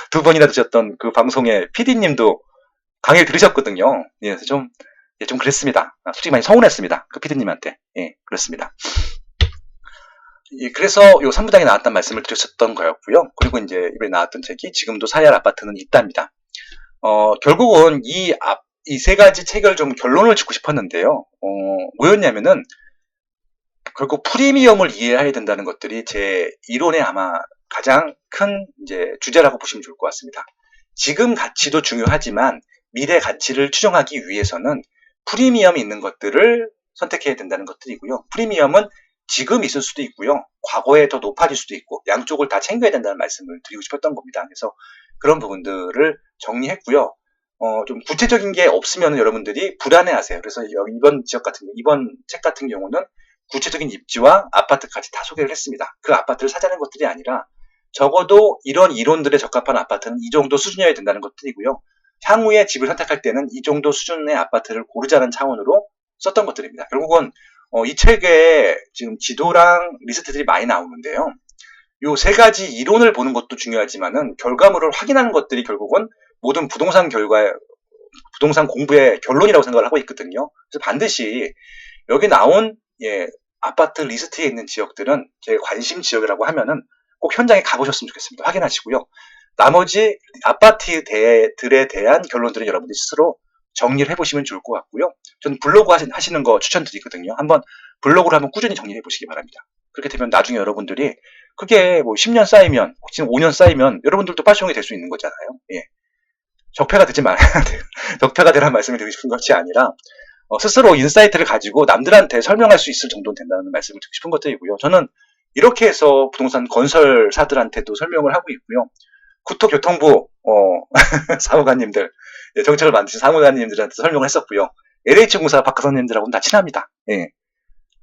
두 번이나 드셨던 그 방송의 PD님도 강의를 들으셨거든요. 예, 그래서 좀 그랬습니다. 솔직히 많이 서운했습니다. 그 PD님한테. 예, 그렇습니다. 예, 그래서 요 3부장에 나왔던 말씀을 드렸었던 거였고요. 그리고 이제 이번에 나왔던 책이 지금도 사야 할 아파트는 있답니다. 결국은 이 세 가지 책을 좀 결론을 짓고 싶었는데요. 뭐였냐면은 결국 프리미엄을 이해해야 된다는 것들이 제 이론의 아마 가장 큰 이제 주제라고 보시면 좋을 것 같습니다. 지금 가치도 중요하지만 미래 가치를 추정하기 위해서는 프리미엄이 있는 것들을 선택해야 된다는 것들이고요. 프리미엄은 지금 있을 수도 있고요. 과거에 더 높아질 수도 있고 양쪽을 다 챙겨야 된다는 말씀을 드리고 싶었던 겁니다. 그래서 그런 부분들을 정리했고요. 좀 구체적인 게 없으면 여러분들이 불안해하세요. 그래서 이번 책 같은 경우는 구체적인 입지와 아파트까지 다 소개를 했습니다. 그 아파트를 사자는 것들이 아니라 적어도 이런 이론들에 적합한 아파트는 이 정도 수준이어야 된다는 것들이고요. 향후에 집을 선택할 때는 이 정도 수준의 아파트를 고르자는 차원으로 썼던 것들입니다. 결국은 이 책에 지금 지도랑 리스트들이 많이 나오는데요. 요 세 가지 이론을 보는 것도 중요하지만은 결과물을 확인하는 것들이 결국은 모든 부동산 공부의 결론이라고 생각을 하고 있거든요. 그래서 반드시 여기 나온 아파트 리스트에 있는 지역들은 제 관심 지역이라고 하면은 꼭 현장에 가보셨으면 좋겠습니다. 확인하시고요. 나머지 아파트들에 대한 결론들은 여러분들이 스스로 정리를 해보시면 좋을 것 같고요. 저는 블로그 하시는 거 추천드리거든요. 한번 블로그를 한번 꾸준히 정리해 보시기 바랍니다. 그렇게 되면 나중에 여러분들이 그게 뭐 10년 쌓이면, 혹시 5년 쌓이면 여러분들도 파쇼용이 될 수 있는 거잖아요. 예. 적폐가 되지 말아야 돼요. 적폐가 되라는 말씀을 드리고 싶은 것이 아니라 스스로 인사이트를 가지고 남들한테 설명할 수 있을 정도는 된다는 말씀을 드리고 싶은 것들이고요. 저는 이렇게 해서 부동산 건설사들한테도 설명을 하고 있고요. 국토교통부 사무관님들, 정책을 만드신 사무관님들한테 설명을 했었고요. LH공사 박사님들하고는 다 친합니다. 예.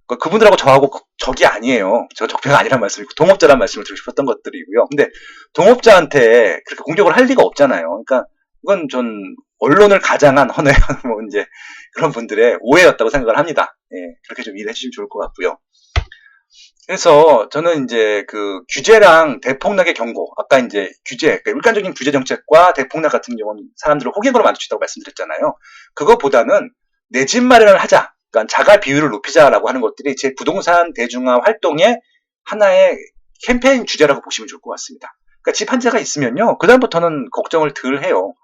그분들하고 저하고 적이 아니에요. 제가 적폐가 아니란 말씀이고 동업자란 말씀을 드리고 싶었던 것들이고요. 근데 동업자한테 그렇게 공격을 할 리가 없잖아요. 그러니까 이건 전 언론을 가장한 헌의 뭐 이제 그런 분들의 오해였다고 생각을 합니다. 예, 그렇게 좀 이해해 주시면 좋을 것 같고요. 그래서 저는 이제 그 규제랑 대폭락의 경고, 아까 이제 그러니까 일관적인 규제 정책과 대폭락 같은 경우는 사람들을 호객으로 만들 수 있다고 말씀드렸잖아요. 그것보다는 내 집 마련을 하자. 그러니까 자가 비율을 높이자라고 하는 것들이 제 부동산 대중화 활동의 하나의 캠페인 주제라고 보시면 좋을 것 같습니다. 그러니까 집 한 채가 있으면요, 그다음부터는 걱정을 덜 해요.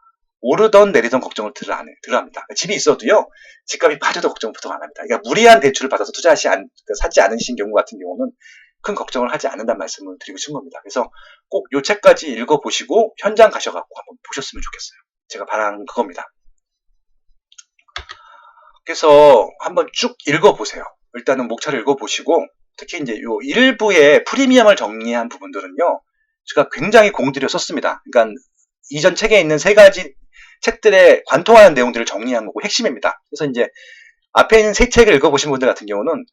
오르던 내리던 걱정을 덜 합니다. 그러니까 집이 있어도요, 집값이 빠져도 걱정부터 안 합니다. 그러니까 무리한 대출을 받아서 사지 않으신 경우 같은 경우는 큰 걱정을 하지 않는다는 말씀을 드리고 싶은 겁니다. 그래서 꼭 요 책까지 읽어보시고 현장 가셔갖고 한번 보셨으면 좋겠어요. 제가 바라는 그겁니다. 그래서 한번 쭉 읽어보세요. 일단은 목차를 읽어보시고, 특히 이제 요 일부의 프리미엄을 정리한 부분들은요, 제가 굉장히 공들여 썼습니다. 그러니까 이전 책에 있는 세 가지 책들에 관통하는 내용들을 정리한 거고 핵심입니다. 그래서 이제 앞에 있는 세 책을 읽어보신 분들 같은 경우는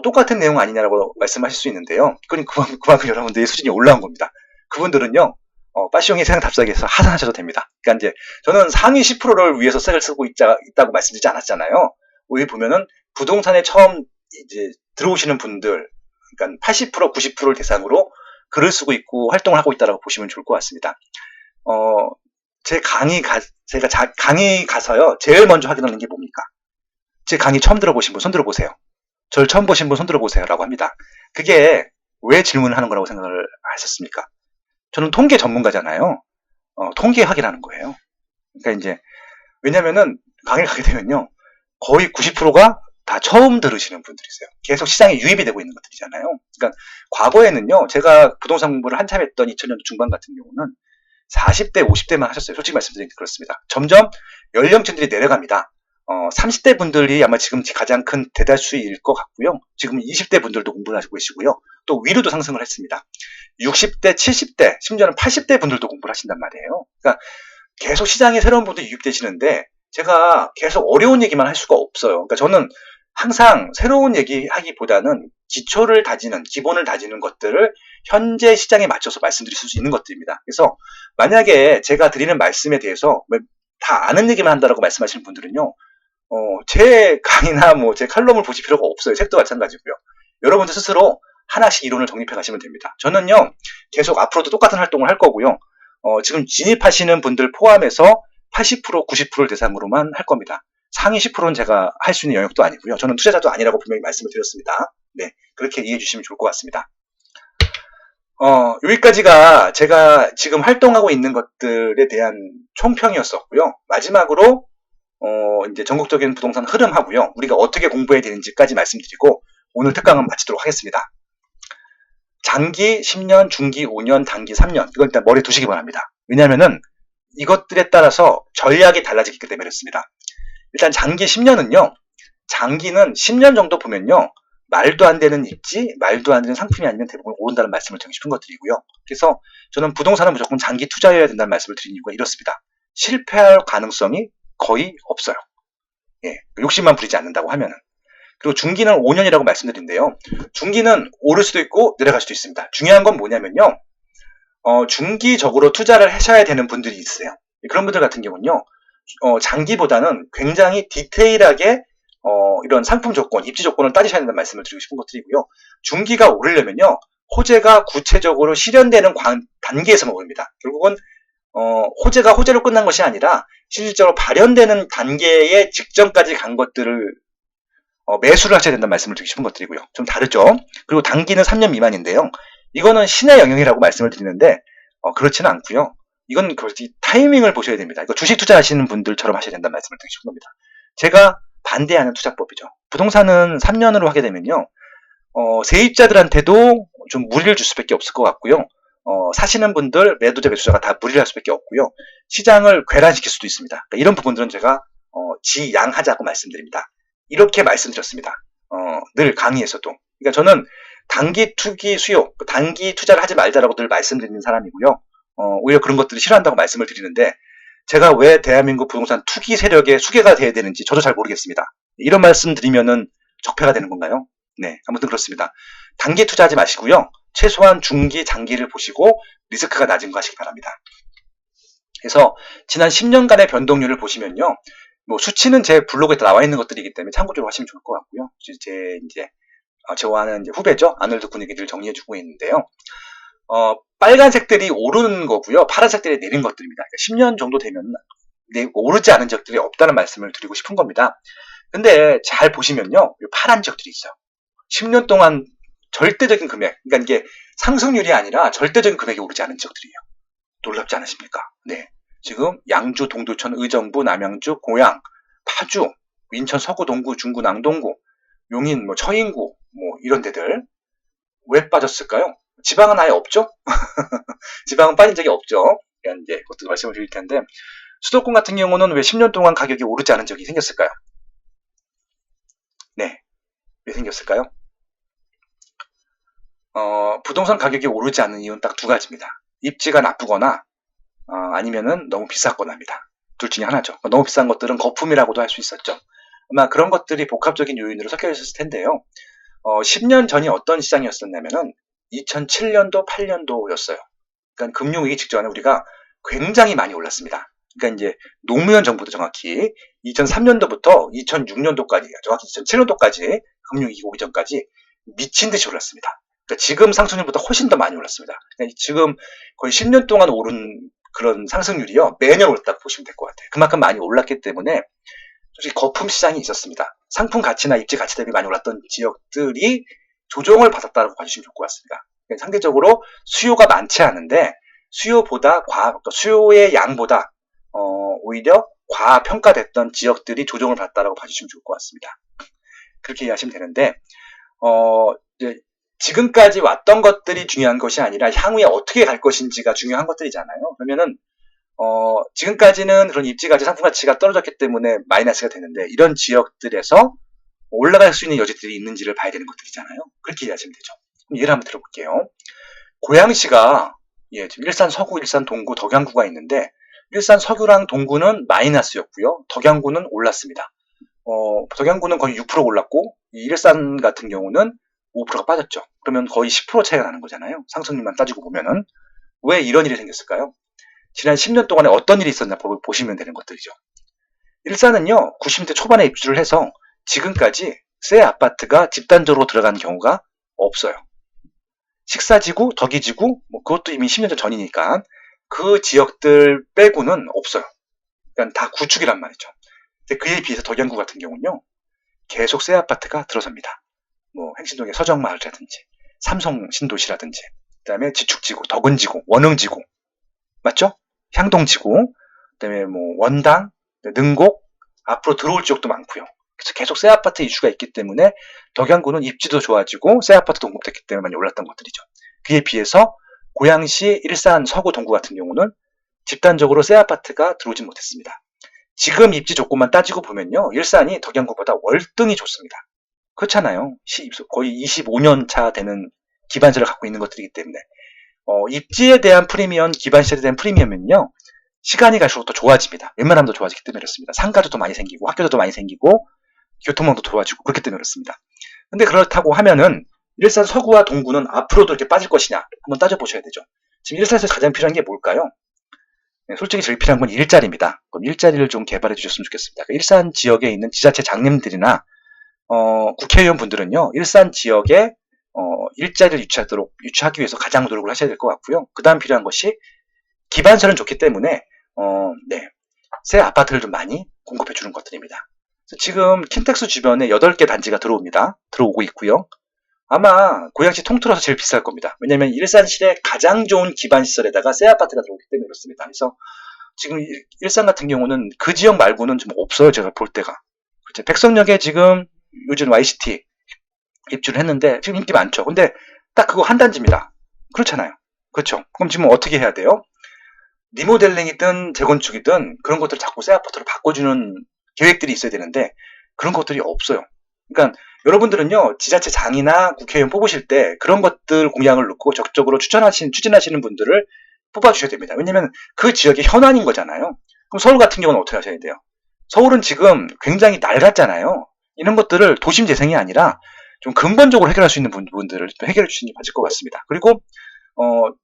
똑같은 내용 아니냐라고 말씀하실 수 있는데요. 그만큼 여러분들의 수준이 올라온 겁니다. 그분들은요, 빠시용의 세상 답사기에서 하산하셔도 됩니다. 그러니까 이제 저는 상위 10%를 위해서 책을 쓰고 있다고 말씀드리지 않았잖아요. 여기 보면은 부동산에 처음 이제 들어오시는 분들, 그러니까 80%, 90%를 대상으로 글을 쓰고 있고 활동을 하고 있다고 보시면 좋을 것 같습니다. 제가 강의 가서요, 제일 먼저 확인하는 게 뭡니까? 제 강의 처음 들어보신 분 손 들어보세요. 저를 처음 보신 분 손 들어보세요. 라고 합니다. 그게 왜 질문을 하는 거라고 생각을 하셨습니까? 저는 통계 전문가잖아요. 통계 확인하는 거예요. 그러니까 이제, 왜냐면은 강의를 가게 되면요, 거의 90%가 다 처음 들으시는 분들이세요. 계속 시장에 유입이 되고 있는 것들이잖아요. 그러니까 과거에는요, 제가 부동산 공부를 한참 했던 2000년도 중반 같은 경우는 40대, 50대만 하셨어요. 솔직히 말씀드리면 그렇습니다. 점점 연령층들이 내려갑니다. 30대 분들이 아마 지금 가장 큰 대다수일 것 같고요. 지금 20대 분들도 공부를 하시고 계시고요. 또 위로도 상승을 했습니다. 60대, 70대, 심지어는 80대 분들도 공부를 하신단 말이에요. 그러니까 계속 시장에 새로운 분들이 유입되시는데 제가 계속 어려운 얘기만 할 수가 없어요. 그러니까 저는 항상 새로운 얘기 하기보다는 기초를 다지는, 기본을 다지는 것들을 현재 시장에 맞춰서 말씀드릴 수 있는 것들입니다. 그래서 만약에 제가 드리는 말씀에 대해서 다 아는 얘기만 한다라고 말씀하시는 분들은요, 제 강의나 제 칼럼을 보실 필요가 없어요. 책도 마찬가지고요. 여러분들 스스로 하나씩 이론을 정립해 가시면 됩니다. 저는요, 계속 앞으로도 똑같은 활동을 할 거고요. 지금 진입하시는 분들 포함해서 80%, 90%를 대상으로만 할 겁니다. 상위 10%는 제가 할 수 있는 영역도 아니고요. 저는 투자자도 아니라고 분명히 말씀을 드렸습니다. 네, 그렇게 이해해 주시면 좋을 것 같습니다. 여기까지가 제가 지금 활동하고 있는 것들에 대한 총평이었었고요. 마지막으로 이제 전국적인 부동산 흐름하고요. 우리가 어떻게 공부해야 되는지까지 말씀드리고 오늘 특강은 마치도록 하겠습니다. 장기 10년, 중기 5년, 단기 3년. 이건 일단 머리에 두시기 바랍니다. 왜냐면은 이것들에 따라서 전략이 달라지기 때문에 그렇습니다. 일단 장기 10년은요. 장기는 10년 정도 보면요. 말도 안 되는 입지, 말도 안 되는 상품이 아니면 대부분 오른다는 말씀을 드리고 싶은 것들이고요. 그래서 저는 부동산은 무조건 장기 투자해야 된다는 말씀을 드린 이유가 이렇습니다. 실패할 가능성이 거의 없어요. 예, 욕심만 부리지 않는다고 하면은. 그리고 중기는 5년이라고 말씀드린데요. 중기는 오를 수도 있고 내려갈 수도 있습니다. 중요한 건 뭐냐면요. 중기적으로 투자를 하셔야 되는 분들이 있으세요. 그런 분들 같은 경우는요. 장기보다는 굉장히 디테일하게 이런 상품 조건, 입지 조건을 따지셔야 된다는 말씀을 드리고 싶은 것들이고요. 중기가 오르려면요. 호재가 구체적으로 실현되는 단계에서만 오릅니다. 결국은 호재가 호재로 끝난 것이 아니라 실질적으로 발현되는 단계의 직전까지 간 것들을 매수를 하셔야 된다는 말씀을 드리고 싶은 것들이고요. 좀 다르죠. 그리고 단기는 3년 미만인데요. 이거는 신의 영역이라고 말씀을 드리는데 그렇지는 않고요. 이건 타이밍을 보셔야 됩니다. 이거 주식 투자하시는 분들처럼 하셔야 된다는 말씀을 드리고 싶은 겁니다. 제가 반대하는 투자법이죠. 부동산은 3년으로 하게 되면요. 세입자들한테도 좀 무리를 줄 수밖에 없을 것 같고요. 사시는 분들, 매도자, 매수자가 다 무리를 할 수밖에 없고요. 시장을 괴란시킬 수도 있습니다. 그러니까 이런 부분들은 제가 지양하자고 말씀드립니다. 이렇게 말씀드렸습니다. 늘 강의에서도. 그러니까 저는 단기 투기 수요, 단기 투자를 하지 말자라고 늘 말씀드리는 사람이고요. 오히려 그런 것들을 싫어한다고 말씀을 드리는데 제가 왜 대한민국 부동산 투기 세력의 수괴가 돼야 되는지 저도 잘 모르겠습니다. 이런 말씀 드리면은 적폐가 되는 건가요? 네, 아무튼 그렇습니다. 단기 투자하지 마시고요. 최소한 중기, 장기를 보시고 리스크가 낮은 거 하시기 바랍니다. 그래서 지난 10년간의 변동률을 보시면요. 수치는 제 블로그에 나와 있는 것들이기 때문에 참고적으로 하시면 좋을 것 같고요. 저와 하는 후배죠. 아놀드 군에게 늘 정리해주고 있는데요. 빨간색들이 오르는 거고요. 파란색들이 내리는 것들입니다. 그러니까 10년 정도 되면 오르지 않은 적들이 없다는 말씀을 드리고 싶은 겁니다. 근데 잘 보시면요. 파란 적들이 있어요. 10년 동안 절대적인 금액, 그러니까 이게 상승률이 아니라 절대적인 금액이 오르지 않은 지역들이에요. 놀랍지 않으십니까? 네. 지금 양주, 동두천, 의정부, 남양주, 고양, 파주, 인천 서구, 동구, 중구, 남동구, 용인, 처인구, 이런 데들 왜 빠졌을까요? 지방은 아예 없죠? 지방은 빠진 적이 없죠. 이제 그것도 말씀을 드릴 텐데 수도권 같은 경우는 왜 10년 동안 가격이 오르지 않은 적이 생겼을까요? 네. 왜 생겼을까요? 부동산 가격이 오르지 않는 이유는 딱 두 가지입니다. 입지가 나쁘거나 아니면은 너무 비쌌거나입니다. 둘 중에 하나죠. 너무 비싼 것들은 거품이라고도 할 수 있었죠. 아마 그런 것들이 복합적인 요인으로 섞여 있었을 텐데요. 10년 전이 어떤 시장이었었냐면은 2007년도, 8년도였어요. 그러니까 금융위기 직전에 우리가 굉장히 많이 올랐습니다. 그러니까 이제 노무현 정부도 정확히 2003년도부터 2006년도까지, 정확히 2007년도까지 금융위기 오기 전까지 미친 듯이 올랐습니다. 그러니까 지금 상승률보다 훨씬 더 많이 올랐습니다. 그러니까 지금 거의 10년 동안 오른 그런 상승률이요. 매년 올랐다고 보시면 될 것 같아요. 그만큼 많이 올랐기 때문에 솔직히 거품 시장이 있었습니다. 상품 가치나 입지 가치 대비 많이 올랐던 지역들이 조정을 받았다고 봐주시면 좋을 것 같습니다. 상대적으로 수요가 많지 않은데 수요의 양보다 오히려 과평가됐던 지역들이 조정을 받았다고 봐주시면 좋을 것 같습니다. 그렇게 이해하시면 되는데 이제 지금까지 왔던 것들이 중요한 것이 아니라 향후에 어떻게 갈 것인지가 중요한 것들이잖아요. 그러면은 지금까지는 그런 입지가치 상품 가치가 떨어졌기 때문에 마이너스가 되는데 이런 지역들에서 올라갈 수 있는 여지들이 있는지를 봐야 되는 것들이잖아요. 그렇게 이해하시면 되죠. 그럼 예를 한번 들어볼게요. 고양시가 지금 일산 서구, 일산 동구, 덕양구가 있는데 일산 서구랑 동구는 마이너스였고요. 덕양구는 올랐습니다. 덕양구는 거의 6% 올랐고 일산 같은 경우는 5%가 빠졌죠. 그러면 거의 10% 차이가 나는 거잖아요. 상승률만 따지고 보면은 왜 이런 일이 생겼을까요? 지난 10년 동안에 어떤 일이 있었나 보시면 되는 것들이죠. 일산은요, 90년대 초반에 입주를 해서 지금까지 새 아파트가 집단적으로 들어간 경우가 없어요. 식사지구, 덕이지구, 그것도 이미 10년 전이니까 그 지역들 빼고는 없어요. 그러니까 다 구축이란 말이죠. 근데 그에 비해서 덕양구 같은 경우는요, 계속 새 아파트가 들어섭니다. 행신동의 서정마을이라든지, 삼성 신도시라든지, 그 다음에 지축지구, 덕은지구, 원흥지구, 맞죠? 향동지구, 그다음에 원당, 능곡, 앞으로 들어올 지역도 많고요. 그래서 계속 새 아파트 이슈가 있기 때문에 덕양구는 입지도 좋아지고 새 아파트도 공급됐기 때문에 많이 올랐던 것들이죠. 그에 비해서 고양시, 일산, 서구, 동구 같은 경우는 집단적으로 새 아파트가 들어오진 못했습니다. 지금 입지 조건만 따지고 보면요, 일산이 덕양구보다 월등히 좋습니다. 그렇잖아요. 거의 25년 차 되는 기반시를 갖고 있는 것들이기 때문에 입지에 대한 프리미엄, 기반시설에 대한 프리미엄은요, 시간이 갈수록 더 좋아집니다. 웬만하면 더 좋아지기 때문에 그렇습니다. 상가도 더 많이 생기고, 학교도 더 많이 생기고, 교통망도 좋아지고, 그렇기 때문에 그렇습니다. 근데 그렇다고 하면은, 일산 서구와 동구는 앞으로도 이렇게 빠질 것이냐, 한번 따져보셔야 되죠. 지금 일산에서 가장 필요한 게 뭘까요? 솔직히 제일 필요한 건 일자리입니다. 그럼 일자리를 좀 개발해 주셨으면 좋겠습니다. 일산 지역에 있는 지자체 장님들이나, 국회의원 분들은요, 일산 지역에 일자리를 유치하기 위해서 가장 노력을 하셔야 될 것 같고요. 그 다음 필요한 것이 기반시설은 좋기 때문에 새 아파트를 좀 많이 공급해 주는 것들입니다. 지금 킨텍스 주변에 8개 단지가 들어오고 있고요. 아마 고양시 통틀어서 제일 비쌀 겁니다. 왜냐하면 일산시의 가장 좋은 기반시설에다가 새 아파트가 들어오기 때문에 그렇습니다. 그래서 지금 일산 같은 경우는 그 지역 말고는 좀 없어요. 제가 볼 때가. 그렇죠. 백석역에 지금 요즘 YCT 입주를 했는데 지금 인기 많죠. 근데 딱 그거 한 단지입니다. 그렇잖아요. 그렇죠. 그럼 지금 어떻게 해야 돼요? 리모델링이든 재건축이든 그런 것들을 자꾸 새 아파트로 바꿔주는 계획들이 있어야 되는데 그런 것들이 없어요. 그러니까 여러분들은요, 지자체 장이나 국회의원 뽑으실 때 그런 것들 공약을 넣고 적극적으로 추진하시는 분들을 뽑아주셔야 됩니다. 왜냐면 그 지역의 현안인 거잖아요. 그럼 서울 같은 경우는 어떻게 하셔야 돼요? 서울은 지금 굉장히 낡았잖아요. 이런 것들을 도심 재생이 아니라 좀 근본적으로 해결할 수 있는 부분들을 해결해 주시는 게 맞을 것 같습니다. 그리고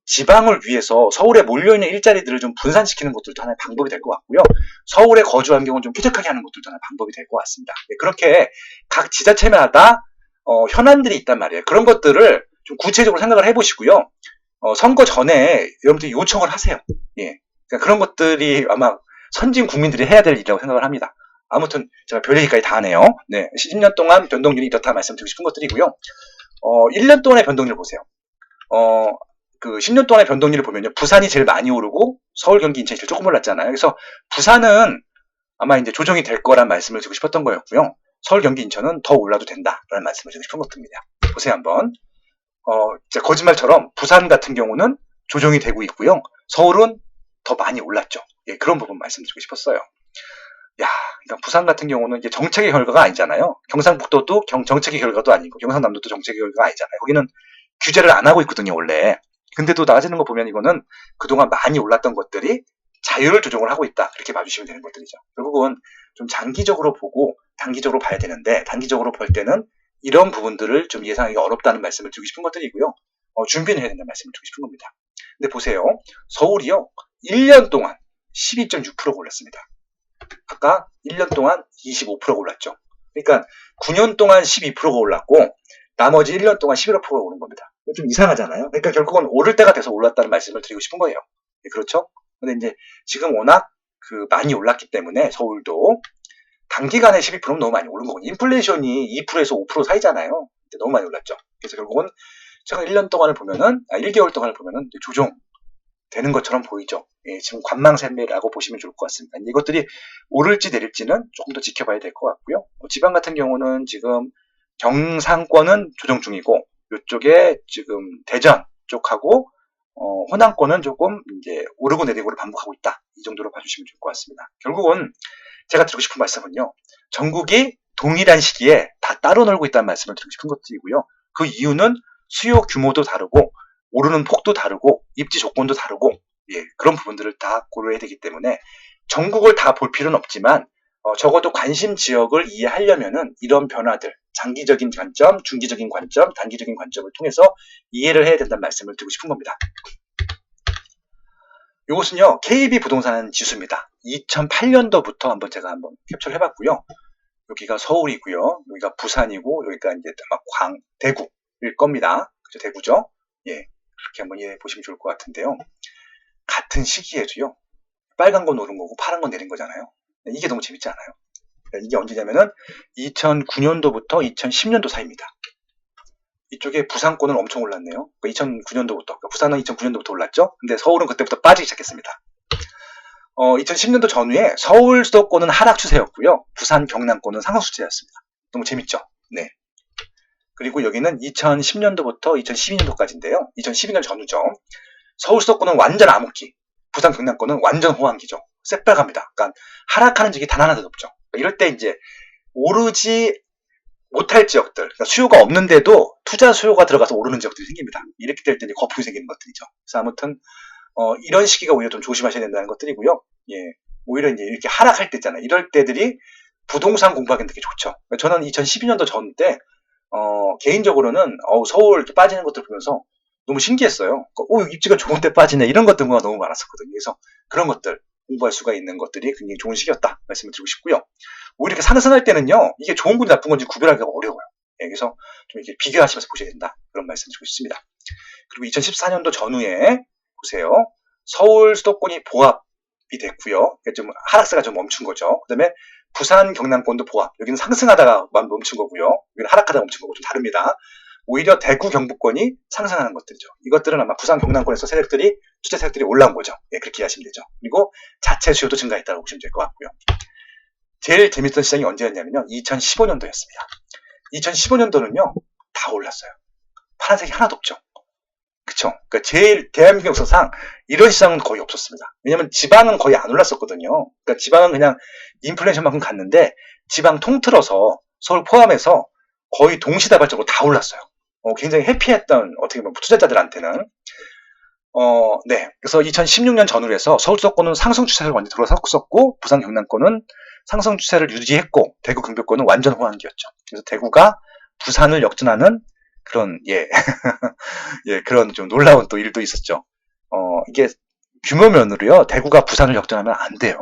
지방을 위해서 서울에 몰려있는 일자리들을 좀 분산시키는 것들도 하나의 방법이 될 것 같고요. 서울에 거주 환경을 좀 쾌적하게 하는 것들도 하나의 방법이 될 것 같습니다. 그렇게 각 지자체마다 현안들이 있단 말이에요. 그런 것들을 좀 구체적으로 생각을 해보시고요. 선거 전에 여러분들이 요청을 하세요. 예. 그러니까 그런 것들이 아마 선진 국민들이 해야 될 일이라고 생각을 합니다. 아무튼 제가 별 얘기까지 다 하네요. 네, 10년 동안 변동률이 이렇다 말씀드리고 싶은 것들이고요. 1년 동안의 변동률 보세요. 그 10년 동안의 변동률을 보면요, 부산이 제일 많이 오르고 서울, 경기, 인천이 제일 조금 올랐잖아요. 그래서 부산은 아마 이제 조정이 될 거란 말씀을 드리고 싶었던 거였고요. 서울, 경기, 인천은 더 올라도 된다라는 말씀을 드리고 싶은 것들입니다. 보세요 한번. 진짜 거짓말처럼 부산 같은 경우는 조정이 되고 있고요. 서울은 더 많이 올랐죠. 예, 그런 부분 말씀드리고 싶었어요. 그러니까 부산 같은 경우는 이게 정책의 결과가 아니잖아요. 경상북도도 정책의 결과도 아니고 경상남도도 정책의 결과가 아니잖아요. 거기는 규제를 안 하고 있거든요, 원래. 근데도 나아지는 거 보면 이거는 그동안 많이 올랐던 것들이 자율 조정을 하고 있다. 이렇게 봐주시면 되는 것들이죠. 결국은 좀 장기적으로 보고 단기적으로 봐야 되는데, 단기적으로 볼 때는 이런 부분들을 좀 예상하기가 어렵다는 말씀을 드리고 싶은 것들이고요. 준비는 해야 된다는 말씀을 드리고 싶은 겁니다. 근데 보세요. 서울이요. 1년 동안 12.6%가 올랐습니다. 아까 1년 동안 25%가 올랐죠. 그러니까 9년 동안 12%가 올랐고 나머지 1년 동안 11%가 오른 겁니다. 좀 이상하잖아요. 그러니까 결국은 오를 때가 돼서 올랐다는 말씀을 드리고 싶은 거예요. 네, 그렇죠? 근데 이제 지금 워낙 많이 올랐기 때문에 서울도 단기간에 12%면 너무 많이 오른 거거든요. 인플레이션이 2%에서 5% 사이잖아요. 너무 많이 올랐죠. 그래서 결국은 최근 1년 동안을 보면은, 1개월 동안을 보면은 조정되는 것처럼 보이죠. 예, 지금 관망세매라고 보시면 좋을 것 같습니다. 이것들이 오를지 내릴지는 조금 더 지켜봐야 될 것 같고요. 지방 같은 경우는 지금 경상권은 조정 중이고, 이쪽에 지금 대전 쪽하고, 호남권은 조금 이제 오르고 내리고를 반복하고 있다. 이 정도로 봐주시면 좋을 것 같습니다. 결국은 제가 드리고 싶은 말씀은요. 전국이 동일한 시기에 다 따로 놀고 있다는 말씀을 드리고 싶은 것들이고요. 그 이유는 수요 규모도 다르고 오르는 폭도 다르고 입지 조건도 다르고 그런 부분들을 다 고려해야 되기 때문에 전국을 다 볼 필요는 없지만 적어도 관심 지역을 이해하려면은 이런 변화들, 장기적인 관점, 중기적인 관점, 단기적인 관점을 통해서 이해를 해야 된다는 말씀을 드리고 싶은 겁니다. 이것은요, KB 부동산 지수입니다. 2008년도부터 제가 한번 캡처를 해봤고요. 여기가 서울이고요. 여기가 부산이고, 여기가 이제 아마 대구일 겁니다. 그죠? 대구죠? 예. 그렇게 한번 이해해 보시면 좋을 것 같은데요. 같은 시기에도요, 빨간 건 오른 거고, 파란 건 내린 거잖아요. 이게 너무 재밌지 않아요? 이게 언제냐면은 2009년도부터 2010년도 사이입니다. 이쪽에 부산권은 엄청 올랐네요. 2009년도부터. 부산은 2009년도부터 올랐죠. 근데 서울은 그때부터 빠지기 시작했습니다. 2010년도 전후에 서울 수도권은 하락 추세였고요. 부산, 경남권은 상승 추세였습니다. 너무 재밌죠? 네. 그리고 여기는 2010년도부터 2012년도까지인데요. 2012년 전후죠. 서울 수도권은 완전 암흑기, 부산, 경남권은 완전 호황기죠. 새빨갑니다. 그러니까 하락하는 지역이 단 하나도 없죠. 이럴 때 이제 오르지 못할 지역들, 그러니까 수요가 없는데도 투자 수요가 들어가서 오르는 지역들이 생깁니다. 이렇게 될 때 이제 거품이 생기는 것들이죠. 그래서 아무튼 이런 시기가 오히려 좀 조심하셔야 된다는 것들이고요. 예, 오히려 이제 이렇게 하락할 때 있잖아요. 이럴 때들이 부동산 공부하기는 되게 좋죠. 저는 2012년도 전 때 개인적으로는 서울 이렇게 빠지는 것들 보면서 너무 신기했어요. 입지가 좋은 데 빠지네 이런 것들과 너무 많았었거든요. 그래서 그런 것들 공부할 수가 있는 것들이 굉장히 좋은 시기였다 말씀을 드리고 싶고요. 오히려 이렇게 상승할 때는요, 이게 좋은 건지 나쁜 건지 구별하기가 어려워요. 예, 그래서 좀 이렇게 비교하시면서 보셔야 된다. 그런 말씀 드리고 싶습니다. 그리고 2014년도 전후에 보세요. 서울 수도권이 보합이 됐고요. 좀 하락세가 좀 멈춘 거죠. 그 다음에 부산, 경남권도 보합. 여기는 상승하다가 멈춘 거고요. 여기는 하락하다가 멈춘 거고 좀 다릅니다. 오히려 대구, 경북권이 상승하는 것들이죠. 이것들은 아마 부산, 경남권에서 투자 세력들이 올라온 거죠. 예, 그렇게 이해하시면 되죠. 그리고 자체 수요도 증가했다고 보시면 될 것 같고요. 제일 재밌던 시장이 언제였냐면요. 2015년도였습니다. 2015년도는요, 다 올랐어요. 파란색이 하나도 없죠. 그쵸? 그러니까 제일 대한민국 역사상 이런 시장은 거의 없었습니다. 왜냐면 지방은 거의 안 올랐었거든요. 그러니까 지방은 그냥 인플레이션만큼 갔는데 지방 통틀어서 서울 포함해서 거의 동시다발적으로 다 올랐어요. 굉장히 해피했던 어떻게 보면 투자자들한테는 네. 그래서 2016년 전후로 해서 서울 수도권은 상승 추세를 완전히 들어섰고 부산 경남권은 상승 추세를 유지했고 대구 경북권은 완전 호황기였죠. 그래서 대구가 부산을 역전하는 그런 예 그런 좀 놀라운 또 일도 있었죠. 이게 규모면으로요 대구가 부산을 역전하면 안 돼요.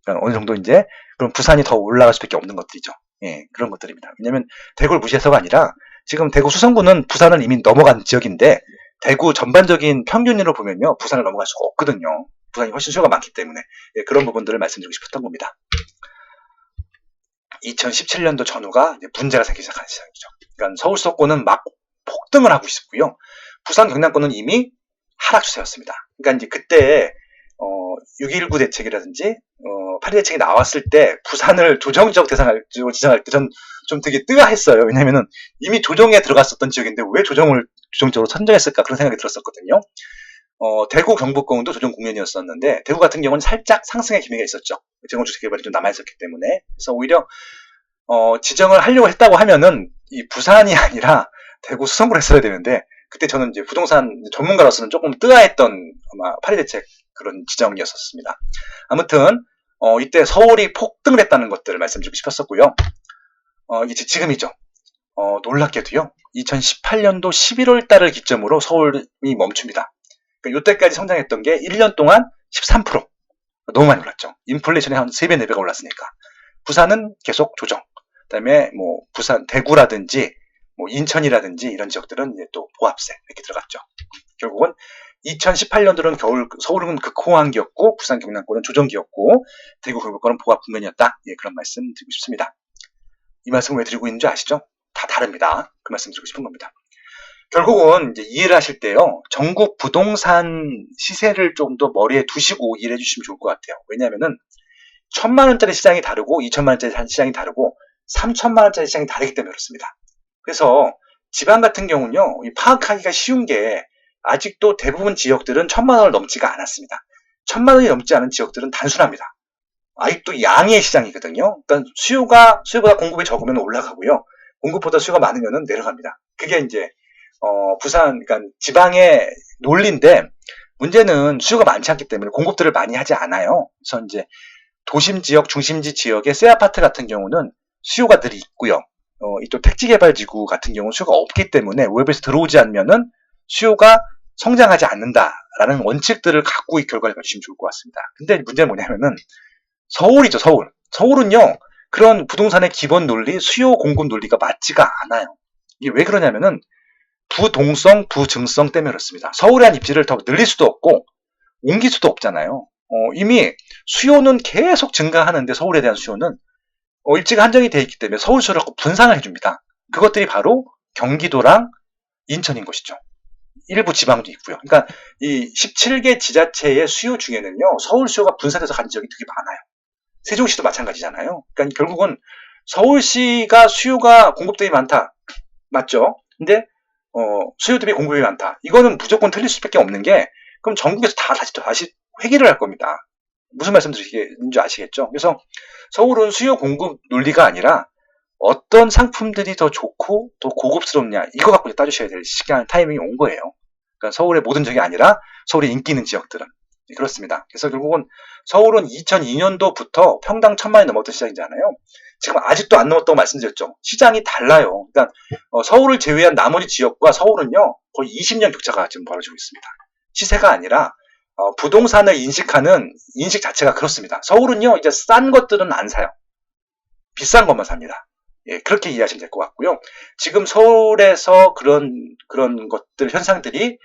그러니까 어느 정도 이제 그럼 부산이 더 올라갈 수밖에 없는 것들이죠. 예, 그런 것들입니다. 왜냐하면 대구를 무시해서가 아니라 지금 대구 수성구는 부산을 이미 넘어간 지역인데 대구 전반적인 평균으로 보면요 부산을 넘어갈 수가 없거든요. 부산이 훨씬 수요가 많기 때문에 예, 그런 부분들을 말씀드리고 싶었던 겁니다. 2017년도 전후가 문제가 생기기 시작하는 시장이죠. 그러니까 서울 수도권은 막 폭등을 하고 있었고요. 부산 경남권은 이미 하락 추세였습니다. 그러니까 이제 그때 6.19 대책이라든지 8.2 대책이 나왔을 때 부산을 조정적 대상을 지정할 때 전 좀 되게 뜨아했어요. 왜냐면은 이미 조정에 들어갔었던 지역인데 왜 조정을 조정적으로 선정했을까 그런 생각이 들었었거든요. 대구 경북권도 조정 국면이었었는데 대구 같은 경우는 살짝 상승의 기미가 있었죠. 재건주택 개발이 좀 남아있었기 때문에. 그래서 오히려 지정을 하려고 했다고 하면은 이 부산이 아니라 대구 수성구를 했어야 되는데 그때 저는 이제 부동산 전문가로서는 조금 뜨아했던 아마 8.2 대책 그런 지정이었었습니다. 아무튼 이때 서울이 폭등을 했다는 것들을 말씀드리고 싶었었고요. 이제 지금이죠. 놀랍게도요. 2018년도 11월 달을 기점으로 서울이 멈춥니다. 그러니까 이때까지 성장했던 게 1년 동안 13%. 너무 많이 올랐죠. 인플레이션이 한 3배, 4배가 올랐으니까. 부산은 계속 조정. 그다음에 뭐 부산, 대구라든지 뭐 인천이라든지 이런 지역들은 이제 또 보합세 이렇게 들어갔죠. 결국은 2018년도는 서울은 극호황기였고 부산 경남권은 조정기였고 대구 경북권은 보합 국면이었다. 예, 그런 말씀 드리고 싶습니다. 이 말씀을 왜 드리고 있는지 아시죠? 다 다릅니다. 그 말씀 드리고 싶은 겁니다. 결국은 이제 이해를 하실 때요. 전국 부동산 시세를 좀 더 머리에 두시고 이해해 주시면 좋을 것 같아요. 왜냐하면은 1,000만 원짜리 시장이 다르고 2,000만 원짜리 시장이 다르고 3,000만 원짜리 시장이 다르기 때문에 그렇습니다. 그래서 지방 같은 경우는요. 파악하기가 쉬운 게 아직도 대부분 지역들은 1,000만 원을 넘지가 않았습니다. 1,000만 원이 넘지 않은 지역들은 단순합니다. 아직도 양의 시장이거든요. 그러니까 수요보다 공급이 적으면 올라가고요. 공급보다 수요가 많으면 내려갑니다. 그게 이제 부산, 그러니까 지방의 논리인데 문제는 수요가 많지 않기 때문에 공급들을 많이 하지 않아요. 그래서 이제 도심 지역, 중심지 지역의 새 아파트 같은 경우는 수요가 늘 있고요. 이쪽 택지개발지구 같은 경우는 수요가 없기 때문에 외부에서 들어오지 않으면은 수요가 성장하지 않는다라는 원칙들을 갖고 이 결과를 가주시면 좋을 것 같습니다. 근데 문제는 뭐냐면은 서울이죠, 서울. 서울은요, 그런 부동산의 기본 논리, 수요 공급 논리가 맞지가 않아요. 이게 왜 그러냐면은 부동성, 부증성 때문에 그렇습니다. 서울에 한 입지를 더 늘릴 수도 없고 옮길 수도 없잖아요. 이미 수요는 계속 증가하는데 서울에 대한 수요는 입지가 한정이 되어 있기 때문에 서울 수요를 분산을 해줍니다. 그것들이 바로 경기도랑 인천인 것이죠. 일부 지방도 있고요. 그러니까 이 17개 지자체의 수요 중에는요. 서울 수요가 분산돼서 간 지역이 되게 많아요. 세종시도 마찬가지잖아요. 그러니까 결국은 서울시가 수요가 공급 대비 많다. 맞죠? 근데 수요 대비 공급이 많다. 이거는 무조건 틀릴 수밖에 없는 게 그럼 전국에서 다시 회귀를 할 겁니다. 무슨 말씀 드리는지 아시겠죠? 그래서 서울은 수요 공급 논리가 아니라 어떤 상품들이 더 좋고 더 고급스럽냐 이거 갖고 따지셔야 될 시간 타이밍이 온 거예요. 그러니까 서울의 모든 지역이 아니라 서울에 인기 있는 지역들은 그렇습니다. 그래서 결국은 서울은 2002년도부터 평당 1,000만 원이 넘었던 시장이잖아요. 지금 아직도 안 넘었다고 말씀드렸죠. 시장이 달라요. 그러니까 서울을 제외한 나머지 지역과 서울은요 거의 20년 격차가 지금 벌어지고 있습니다. 시세가 아니라 부동산을 인식하는 인식 자체가 그렇습니다. 서울은요 이제 싼 것들은 안 사요. 비싼 것만 삽니다. 예, 그렇게 이해하시면 될 것 같고요. 지금 서울에서 그런 것들 현상들이